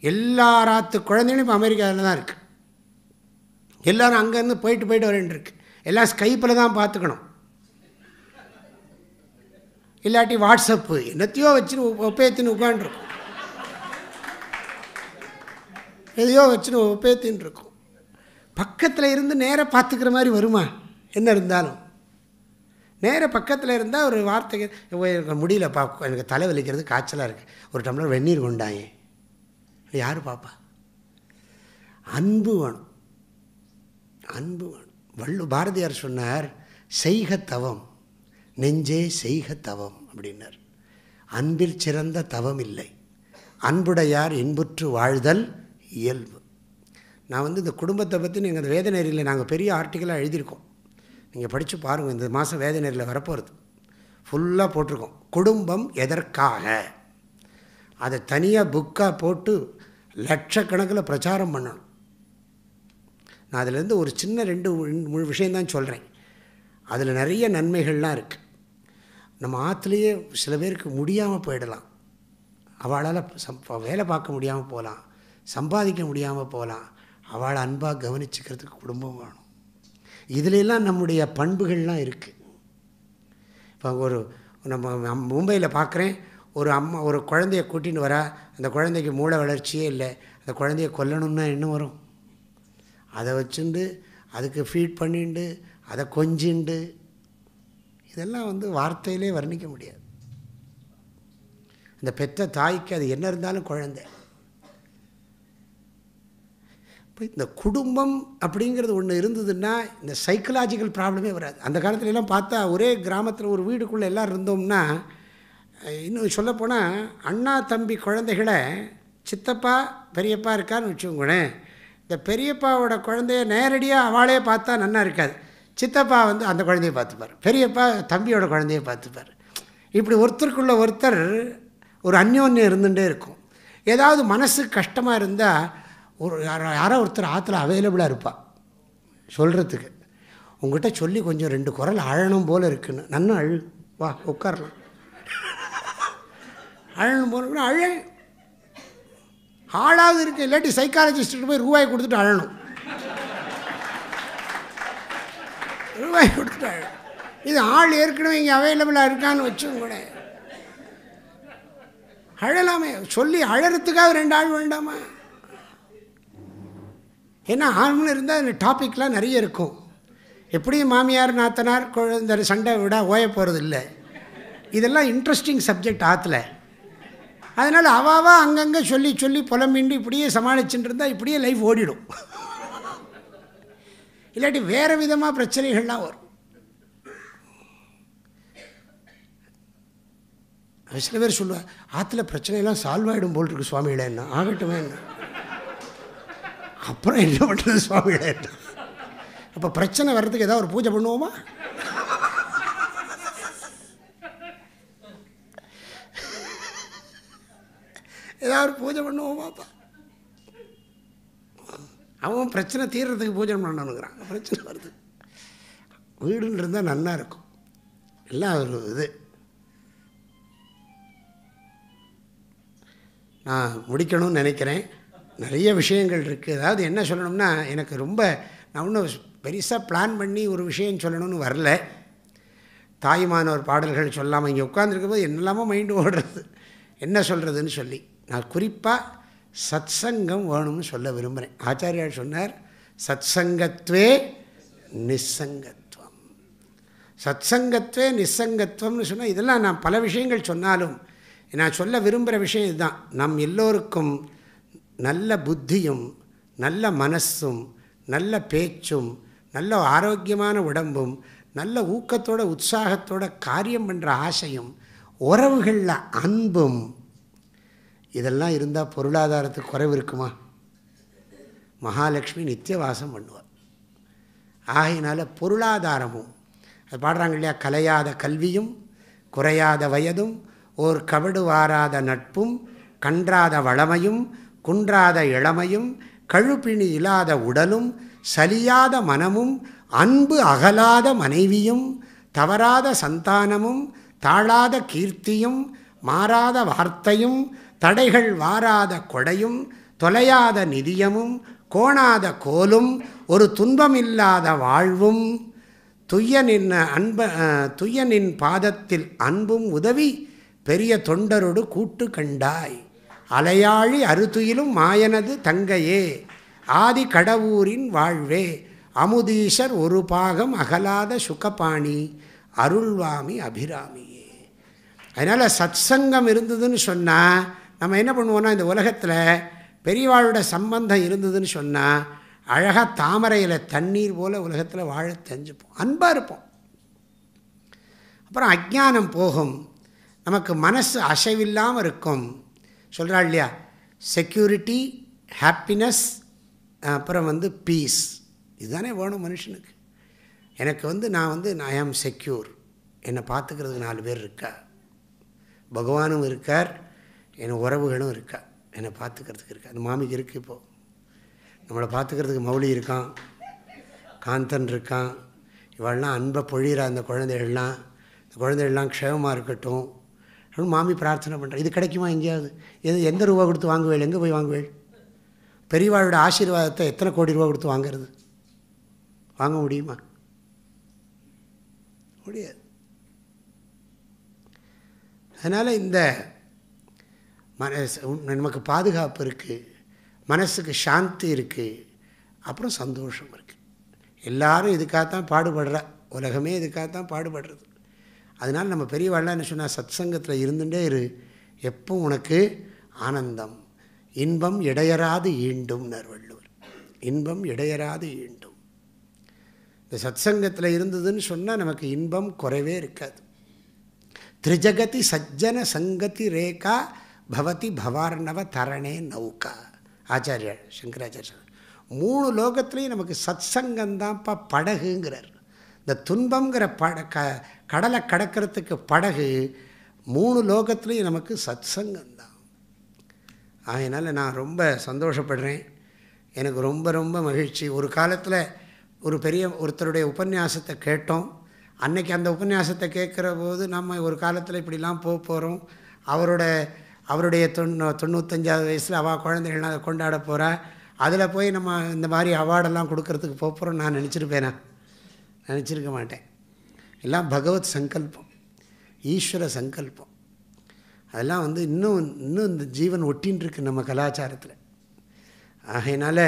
எல்லாராத்து குழந்தைகளும் இப்போ அமெரிக்காவில் தான் இருக்குது. எல்லோரும் அங்கேருந்து போயிட்டு வரேன்ருக்கு. எல்லாம் ஸ்கைப்பில் தான் பார்த்துக்கணும், இல்லாட்டி வாட்ஸ்அப்பு என்னத்தையோ வச்சுன்னு ஒப்பேத்தின்னு உட்காண்டிருக்கும், எதையோ வச்சுன்னு ஒப்பேத்தின்னு இருக்கும். பக்கத்தில் இருந்து நேராக பார்த்துக்கிற மாதிரி வருமா? என்ன இருந்தாலும் நேராக பக்கத்தில் இருந்தால் ஒரு வார்த்தைக்கு முடியலப்பா, எனக்கு தலை வலிக்கிறது, காய்ச்சலாக இருக்குது, ஒரு டம்ளர் வெந்நீர் கொண்டாயே, யார் பாப்பா? அன்பு வேணும், அன்பு வேணும். பாரதியார் சொன்னார், செய்க தவம் நெஞ்சே செய்க தவம் அப்படின்னார். அன்பில் சிறந்த தவம் இல்லை, அன்புடையார் இன்புற்று வாழ்தல் இயல்பு. நான் இந்த குடும்பத்தை பற்றி நீங்கள் அந்த வேதநெறியில் நாங்கள் பெரிய ஆர்டிக்கலாக எழுதியிருக்கோம், நீங்கள் படித்து பாருங்கள். இந்த மாதம் வேதநெறியில் வரப்போகிறது, ஃபுல்லாக போட்டிருக்கோம். குடும்பம் எதற்காக, அதை தனியாக புக்காக போட்டு லட்சக்கணக்கில் பிரச்சாரம் பண்ணணும். நான் அதிலேருந்து ஒரு சின்ன 2 விஷயந்தான் சொல்கிறேன். அதில் நிறைய நன்மைகள்லாம் இருக்குது. நம்ம ஆற்றுலேயே சில பேருக்கு முடியாமல் போயிடலாம், அவளால் வேலை பார்க்க முடியாமல் போகலாம், சம்பாதிக்க முடியாமல் போகலாம். அவளை அன்பாக கவனிச்சுக்கிறதுக்கு குடும்பம் வேணும். இதிலெல்லாம் நம்முடைய பண்புகள்லாம் இருக்குது. இப்போ நம்ம மும்பையில் பார்க்குறேன், ஒரு அம்மா ஒரு குழந்தைய கூட்டின்னு வரா, அந்த குழந்தைக்கு மூளை வளர்ச்சியே இல்லை, அந்த குழந்தைய கொல்லணும்னா என்ன வரும்? அதை வச்சுண்டு அதுக்கு ஃபீட் பண்ணிண்டு அதை கொஞ்சிண்டு, இதெல்லாம் வார்த்தையிலே வர்ணிக்க முடியாது. இந்த பெற்ற தாய்க்கு அது என்ன இருந்தாலும் குழந்தை. இப்போ இந்த குடும்பம் அப்படிங்கிறது ஒன்று இருந்ததுன்னா இந்த சைக்கலாஜிக்கல் ப்ராப்ளமே வராது. அந்த காலத்துலலாம் பார்த்தா ஒரே கிராமத்தில் ஒரு வீடுக்குள்ளே எல்லோரும் இருந்தோம்னா இன்னும் சொல்லப்போனால் அண்ணா தம்பி குழந்தைகளை சித்தப்பா பெரியப்பா இருக்கான்னு வச்சுக்கோங்களேன். இந்த பெரியப்பாவோட குழந்தைய நேரடியாக அவளே பார்த்தா நன்னா இருக்காது. சித்தப்பா வந்து அந்த குழந்தைய பார்த்துப்பார், பெரியப்பா தம்பியோட குழந்தைய பார்த்துப்பார். இப்படி ஒருத்தருக்குள்ள ஒருத்தர் ஒரு அந்யோன்யம் இருந்துகிட்டே இருக்கும். ஏதாவது மனசுக்கு கஷ்டமாக இருந்தால் யாரோ ஒருத்தர் ஆற்றுல அவைலபிளாக இருப்பாள் சொல்கிறதுக்கு. உங்கள்கிட்ட சொல்லி கொஞ்சம் 2 குரல் அழணும் போல் இருக்குன்னு. நன்னா அழு, வா உட்காரலாம், அழணும் போல அழ. ஆளாவது இருக்குது, இல்லாட்டி சைக்காலஜிஸ்ட்டு போய் ரூபாய் கொடுத்துட்டு அழணும், ரூபாய் கொடுத்துட்டு அழ. இது ஆள் ஏற்கனவே இங்கே அவைலபிளாக இருக்கான்னு வச்சும் கூட அழலாமே. சொல்லி அழறதுக்காக 2 ஆள் வேண்டாமா? ஏன்னா ஆள்னு இருந்தால் அந்த டாப்பிக்லாம் நிறைய இருக்கும். எப்படியும் மாமியார் நாத்தனார் குழந்தை சண்டை விட ஓய போகிறது இல்லை. இதெல்லாம் இன்ட்ரெஸ்டிங் சப்ஜெக்ட் ஆற்றுல. அதனால் அவாவா அங்கங்கே சொல்லி சொல்லி புலம்பிண்டு இப்படியே சமாளிச்சுட்டு இருந்தால் இப்படியே லைஃப் ஓடிடும். இல்லாட்டி வேறு விதமாக பிரச்சனைகள்லாம் வரும். சில பேர் சொல்லுவாள், ஆற்றுல பிரச்சனையெல்லாம் சால்வ் ஆகிடும் போல் இருக்கு சுவாமிகளே. என்ன ஆகட்டுமே, என்ன அப்புறம் என்ன பண்ணுறது சுவாமிகளே? என்ன அப்போ பிரச்சனை வர்றதுக்கு ஏதாவது ஒரு பூஜை பண்ணுவோமா? ஏதாவது ஒரு பூஜை பண்ணுவோமாப்பா? அவன் பிரச்சனை தீர்றதுக்கு பூஜை பண்ணணுங்கிறான். பிரச்சனை வருது, வீடுன்னு இருந்தால் நல்லா இருக்கும். எல்லாம் ஒரு இது. நான் முடிக்கணும்னு நினைக்கிறேன். நிறைய விஷயங்கள் இருக்குது. அதாவது என்ன சொல்லணும்னா, எனக்கு ரொம்ப நான் ஒன்றும் பெருசாக பிளான் பண்ணி ஒரு விஷயம் சொல்லணும்னு வரல. தாயுமானவர் பாடல்கள் சொல்லாமல் இங்கே உட்காந்துருக்கும்போது என்னெல்லாமோ மைண்டு ஓடுறது, என்ன சொல்கிறதுன்னு சொல்லி நான் குறிப்பாக சத்சங்கம் வேணும்னு சொல்ல விரும்புகிறேன். ஆச்சாரியார் சொன்னார், சத்சங்கத்வே நிசங்கத்வம். சத்சங்கத்வே நிசங்கத்வம்னு சொன்னால் இதெல்லாம் நான் பல விஷயங்கள் சொன்னாலும் நான் சொல்ல விரும்புகிற விஷயம் இதுதான். நம் எல்லோருக்கும் நல்ல புத்தியும் நல்ல மனசும் நல்ல பேச்சும் நல்ல ஆரோக்கியமான உடம்பும் நல்ல ஊக்கத்தோட உற்சாகத்தோட காரியம் பண்ணுற ஆசையும் உறவுகளில் அன்பும் இதெல்லாம் இருந்தால் பொருளாதாரத்துக்கு குறைவு இருக்குமா? மகாலட்சுமி நித்தியவாசம் பண்ணுவார். ஆகையினால பொருளாதாரமும், அது பாடுறாங்க இல்லையா, கலையாத கல்வியும் குறையாத வயதும் ஓர் கபடு வாராத நட்பும் கன்றாத வளமையும் குன்றாத இளமையும் கழுப்பிணி இல்லாத உடலும் சலியாத மனமும் அன்பு அகலாத மனைவியும் தவறாத சந்தானமும் தாழாத கீர்த்தியும் மாறாத வார்த்தையும் தடைகள் வாராத கொடையும் தொலையாத நிதியமும் கோணாத கோலும் ஒரு துன்பமில்லாத வாழ்வும் துய்யனின் பாதத்தில் அன்பும் உதவி பெரிய தொண்டரோடு கூட்டு கண்டாய் அலையாழி அறுதுயிலும் மாயனது தங்கையே ஆதி கடவுரின் வாழ்வே அமுதீஷர் ஒரு பாகம் அகலாத சுகபாணி அருள்வாமி அபிராமியே. அதனால் சத்சங்கம் இருந்ததுன்னு சொன்னால் நம்ம என்ன பண்ணுவோன்னா, இந்த உலகத்தில் பெரியவாளோட சம்பந்தம் இருந்ததுன்னு சொன்னால் அழகாக தாமரையில் தண்ணீர் போல் உலகத்தில் வாழ தெரிஞ்சுப்போம், அன்பாக இருப்போம். அப்புறம் அஜ்ஞானம் போகும், நமக்கு மனசு அசைவில்லாமல் இருக்கும். சொல்கிறா இல்லையா, செக்யூரிட்டி, ஹாப்பினஸ், அப்புறம் பீஸ். இதுதானே வேணும் மனுஷனுக்கு. எனக்கு நான் ஐ ஆம் செக்யூர், என்னை பார்த்துக்கிறதுக்கு 4 பேர் இருக்கா, பகவானும் இருக்கார், என் உறவுகளும் இருக்கா, என்னை பார்த்துக்கிறதுக்கு இருக்கா. அந்த மாமிக்கு இருக்குது, இப்போது நம்மளை பார்த்துக்கிறதுக்கு மௌலி இருக்கான், காந்தன் இருக்கான், இவெல்லாம் அன்பை பொழிகிற அந்த குழந்தைகள்லாம், இந்த குழந்தைகள்லாம் க்ஷேமமாக இருக்கட்டும் அப்படின்னு மாமி பிரார்த்தனை பண்ணுறேன். இது கிடைக்குமா எங்கேயாவது? எந்த ரூபா கொடுத்து வாங்குவேள்? எங்கே போய் வாங்குவேள்? பெரியவாளோட ஆசீர்வாதத்தை எத்தனை கோடி ரூபா கொடுத்து வாங்கிறது? வாங்க முடியுமா? முடியாது. அதனால் இந்த நமக்கு பாதுகாப்பு இருக்குது, மனசுக்கு சாந்தி இருக்குது, அப்புறம் சந்தோஷம் இருக்குது. எல்லாரும் இதுக்காகத்தான் பாடுபடுறா, உலகமே இதுக்காகத்தான் பாடுபடுறது. அதனால் நம்ம பெரியவாள்லாம் என்ன சொன்னால், சத்சங்கத்தில் இருந்துகிட்டே இரு, எப்போ உனக்கு ஆனந்தம், இன்பம் இடையராது ஈண்டும்னர் வள்ளுவர். இன்பம் இடையராது ஈண்டும். இந்த சத்சங்கத்தில் இருந்ததுன்னு சொன்னால் நமக்கு இன்பம் குறைவே இருக்காது. திரிஜகதி சஜ்ஜன சங்கதி ரேகா பவதி பவார்ணவ தரணே நௌகா. ஆச்சாரியார் சங்கராச்சாரிய 3 லோகத்துலேயும் நமக்கு சத் சங்கம்தான்ப்பா படகுங்கிறார். இந்த துன்பங்கிற கடலை கடக்கிறதுக்கு படகு 3 லோகத்துலேயும் நமக்கு சத் சங்கம்தான். அதனால் நான் ரொம்ப சந்தோஷப்படுறேன். எனக்கு ரொம்ப ரொம்ப மகிழ்ச்சி. ஒரு காலத்தில் ஒருத்தருடைய உபன்யாசத்தை கேட்டோம். அன்றைக்கி அந்த உபன்யாசத்தை கேட்குற போது நம்ம ஒரு காலத்தில் இப்படிலாம் போகிறோம், அவருடைய 95வது வயசில் அவள் குழந்தைகள்லாம் அதை கொண்டாட போகிறா, அதில் போய் நம்ம இந்த மாதிரி அவார்டெல்லாம் கொடுக்கறதுக்கு போகிறோம் நான் நினச்சிருப்பேனா? நினச்சிருக்க மாட்டேன். எல்லாம் பகவத் சங்கல்பம், ஈஸ்வர சங்கல்பம். அதெல்லாம் இன்னும் இந்த ஜீவன் ஒட்டின்ட்டுருக்கு நம்ம கலாச்சாரத்தில். ஆகையினால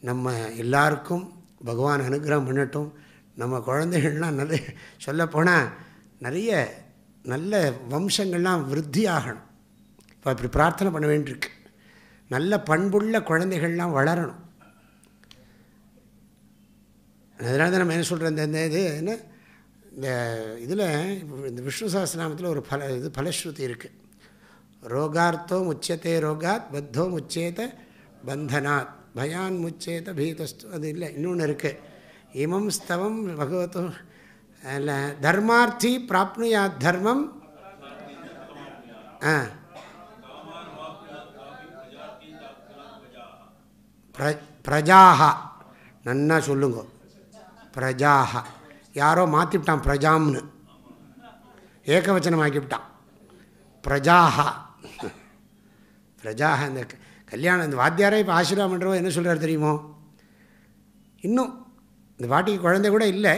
நம்ம எல்லாருக்கும் பகவான் அனுகிரகம் பண்ணட்டும். நம்ம குழந்தைகள்லாம் சொல்லப்போனால் நிறைய நல்ல வம்சங்கள்லாம் விருத்தி ஆகணும். இப்போ அப்படி பிரார்த்தனை பண்ண வேண்டியிருக்கு. நல்ல பண்புள்ள குழந்தைகள்லாம் வளரணும். அதனால தான் நம்ம என்ன சொல்கிறோம், இந்த இது என்ன இதில் இந்த விஷ்ணு சஹஸ்ரநாமத்தில் ஒரு பலஸ்ருதி இருக்குது. ரோகார்த்தோ முச்சியத்தே ரோகாத் பத்தோ முச்சேத பந்தனாத் பயான் முச்சேத பீதஸ்து. அது இல்லை, இன்னொன்று இருக்குது. இமம் ஸ்தவம் பகவதோ இல்லை தர்மார்த்தி பிராப்னுயாத் தர்மம் பிரஜாஹா. நன்னா சொல்லுங்க, பிரஜாஹா. யாரோ மாற்றிவிட்டான் பிரஜாம்னு, ஏகவச்சனம் ஆக்கிவிட்டான். பிரஜாஹா பிரஜாஹா. இந்த கல்யாணம் இந்த வாத்தியாரே இப்போ ஆசீர்வாதம் பண்ணுறவோ என்ன சொல்கிறார் தெரியுமோ? இன்னும் இந்த பாட்டிக்கு குழந்தை கூட இல்லை,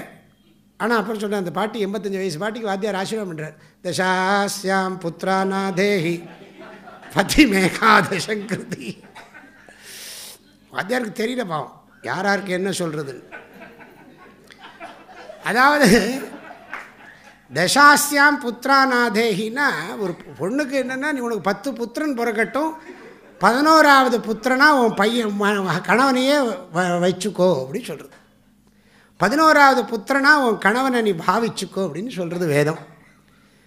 ஆனால் அப்புறம் சொல்கிறேன், அந்த பாட்டி 85 வயசு பாட்டிக்கு வாத்தியார் ஆசீர்வாதம் பண்ணுறார். தசாஸ்யாம் புத்ரா நாதேஹி பதி மேகாதசங்கிருதி. வாத்தியாருக்கு தெரியல பாவம் யாருக்கு என்ன சொல்கிறதுன்னு. அதாவது தசாஸ்யாம் புத்ரா நாதேஹின்னா ஒரு பொண்ணுக்கு என்னென்னா, நீ உனக்கு 10 புத்திரன் பிறக்கட்டும், 11வது புத்திரனா உன் பையன் கணவனையே வச்சுக்கோ அப்படின்னு சொல்கிறது. 11வது புத்திரனா உன் கணவனை நீ பாவிச்சுக்கோ அப்படின்னு சொல்கிறது வேதம்.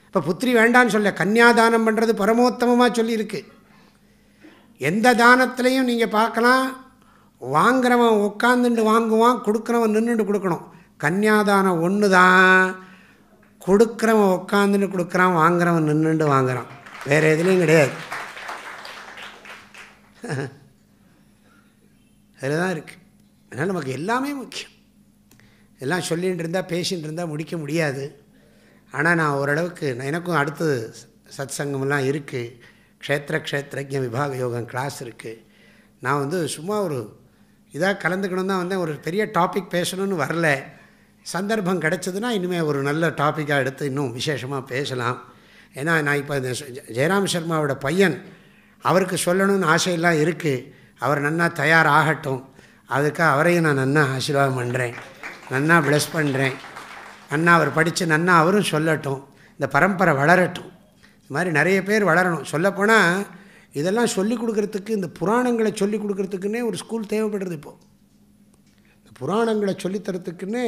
இப்போ புத்திரி வேண்டான்னு சொல்ல, கன்னியாதானம் பண்ணுறது பரமோத்தமமாக சொல்லியிருக்கு. எந்த தானத்துலேயும் நீங்கள் பார்க்கலாம், வாங்குறவன் உட்காந்துட்டு வாங்குவான், கொடுக்குறவன் நின்றுட்டு கொடுக்கணும். கன்னியாதானம் ஒன்று தான், கொடுக்குறவன் உட்காந்துட்டு கொடுக்குறான், வாங்குறவன் நின்றுட்டு வாங்குறான், வேறு எதுலேயும் கிடையாது. அதில் தான் இருக்குது. அதனால் நமக்கு எல்லாமே முக்கியம். எல்லாம் சொல்லிகிட்டு இருந்தால் பேசிகிட்டு இருந்தால் முடிக்க முடியாது. ஆனால் நான் ஓரளவுக்கு எனக்கும் அடுத்து சத் சங்கமெல்லாம் இருக்குது. க்ஷேத்திரஜ விபாக யோகம் கிளாஸ் இருக்குது. நான் சும்மா ஒரு இதாக கலந்துக்கணும் தான் வந்தேன். ஒரு பெரிய டாபிக் பேசணும்னு வரல. சந்தர்ப்பம் கிடச்சதுன்னா இனிமேல் ஒரு நல்ல டாப்பிக்காக எடுத்து இன்னும் விசேஷமாக பேசலாம். ஏன்னா நான் இப்போ இந்த ஜெயராம் சர்மாவோட பையன், அவருக்கு சொல்லணும்னு ஆசையெல்லாம் இருக்குது. அவர் நன்னா தயாராகட்டும். அதுக்காக அவரையும் நான் நன்னா ஆசீர்வாதம் பண்ணுறேன், நன்னா ப்ளஸ் பண்ணுறேன். நன்னா அவர் படித்து நன்னா அவரும் சொல்லட்டும், இந்த பரம்பரை வளரட்டும். இந்த மாதிரி நிறைய பேர் வளரணும். சொல்லப்போனால் இதெல்லாம் சொல்லிக் கொடுக்குறதுக்கு, இந்த புராணங்களை சொல்லிக் கொடுக்குறதுக்குன்னே ஒரு ஸ்கூல் தேவைப்படுறது. இப்போது இந்த புராணங்களை சொல்லித்தரத்துக்குன்னே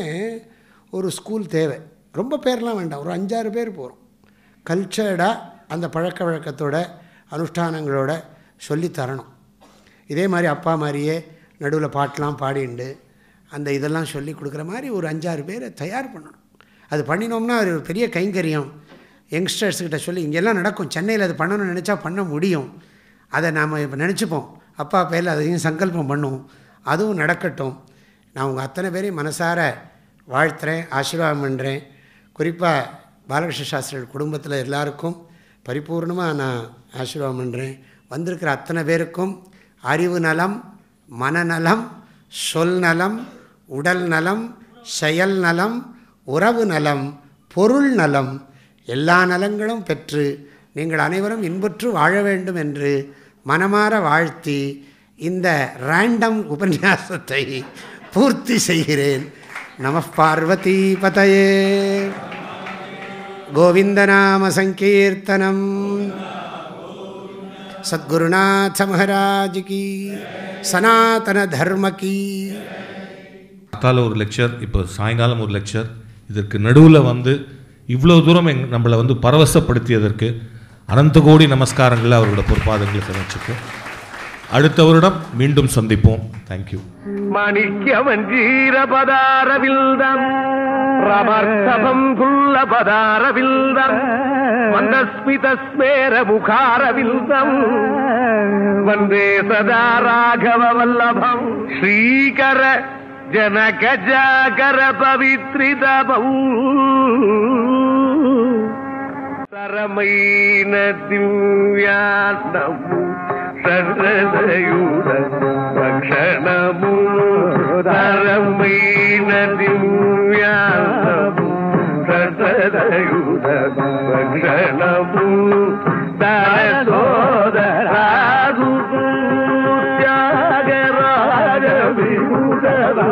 ஒரு ஸ்கூல் தேவை. ரொம்ப பேர்லாம் வேண்டாம், ஒரு 5-6 பேர் போகிறோம். கல்ச்சர்டாக அந்த பழக்க வழக்கத்தோட அனுஷ்டானங்களோட சொல்லித்தரணும். இதே மாதிரி அப்பா மாதிரியே நடுவில் பாட்டெலாம் பாடிண்டு அந்த இதெல்லாம் சொல்லி கொடுக்குற மாதிரி ஒரு 5-6 பேரை தயார் பண்ணணும். அது பண்ணினோம்னா ஒரு பெரிய கைங்கரியம். யங்ஸ்டர்ஸ்கிட்ட சொல்லி இங்கெல்லாம் நடக்கும், சென்னையில் அது பண்ணணும்னு நினச்சா பண்ண முடியும். அதை நாம் இப்போ நினச்சிப்போம், அப்பா பேரில் அதையும் சங்கல்பம் பண்ணுவோம், அதுவும் நடக்கட்டும். நான் உங்கள் அத்தனை பேரையும் மனசார வாழ்த்துறேன், ஆசீர்வாதம் பண்ணுறேன். குறிப்பாக பாலகிருஷ்ண சாஸ்திரிகள் குடும்பத்தில் எல்லாருக்கும் பரிபூர்ணமாக நான் ஆசீர்வாதம் பண்ணுறேன். வந்திருக்கிற அத்தனை பேருக்கும் அறிவு நலம், மனநலம், சொல் நலம், உடல் நலம், செயல் நலம், உறவு நலம், பொருள் நலம், எல்லா நலங்களும் பெற்று நீங்கள் அனைவரும் இன்புற்று வாழ வேண்டும் என்று மனமாற வாழ்த்தி இந்த ரேண்டம் உபன்யாசத்தை பூர்த்தி செய்கிறேன். நம பார்வதி பதயே. கோவிந்தநாம சங்கீர்த்தனம். சத்குருநாத மகாராஜ் கி, சனாதன தர்ம கி. காத்தால ஒரு லெக்சர், இப்போ சாயங்காலம் ஒரு லெக்சர். இதற்கு நடுவில் இவ்வளோ தூரம் நம்மளை வந்து பரவசப்படுத்தியதற்கு அனந்த கோடி நமஸ்காரங்களை அவரோட பொற்பாதங்களை சமைச்சுப்போம். அடுத்த வருடம் மீண்டும் சந்திப்போம். தேங்க்யூ. மாணிக்க மஞ்சீர பதாரவில்தம் ரமர்த்தபம் குள்ள பதாரவில்தம் மந்தஸ்மித ஸ்மேர முகாரவில்தம் வந்தே சதா ராகவ வல்லபம் ஸ்ரீகர ஜனகஜாகர பவித்ரிதபம் சரமைன திவ்யானமு சரதயுத ரக்ஷணமு சரமைன திவ்யானமு சரதயுத ரக்ஷணமு தரசோதராது தியாகராஜ விருதவா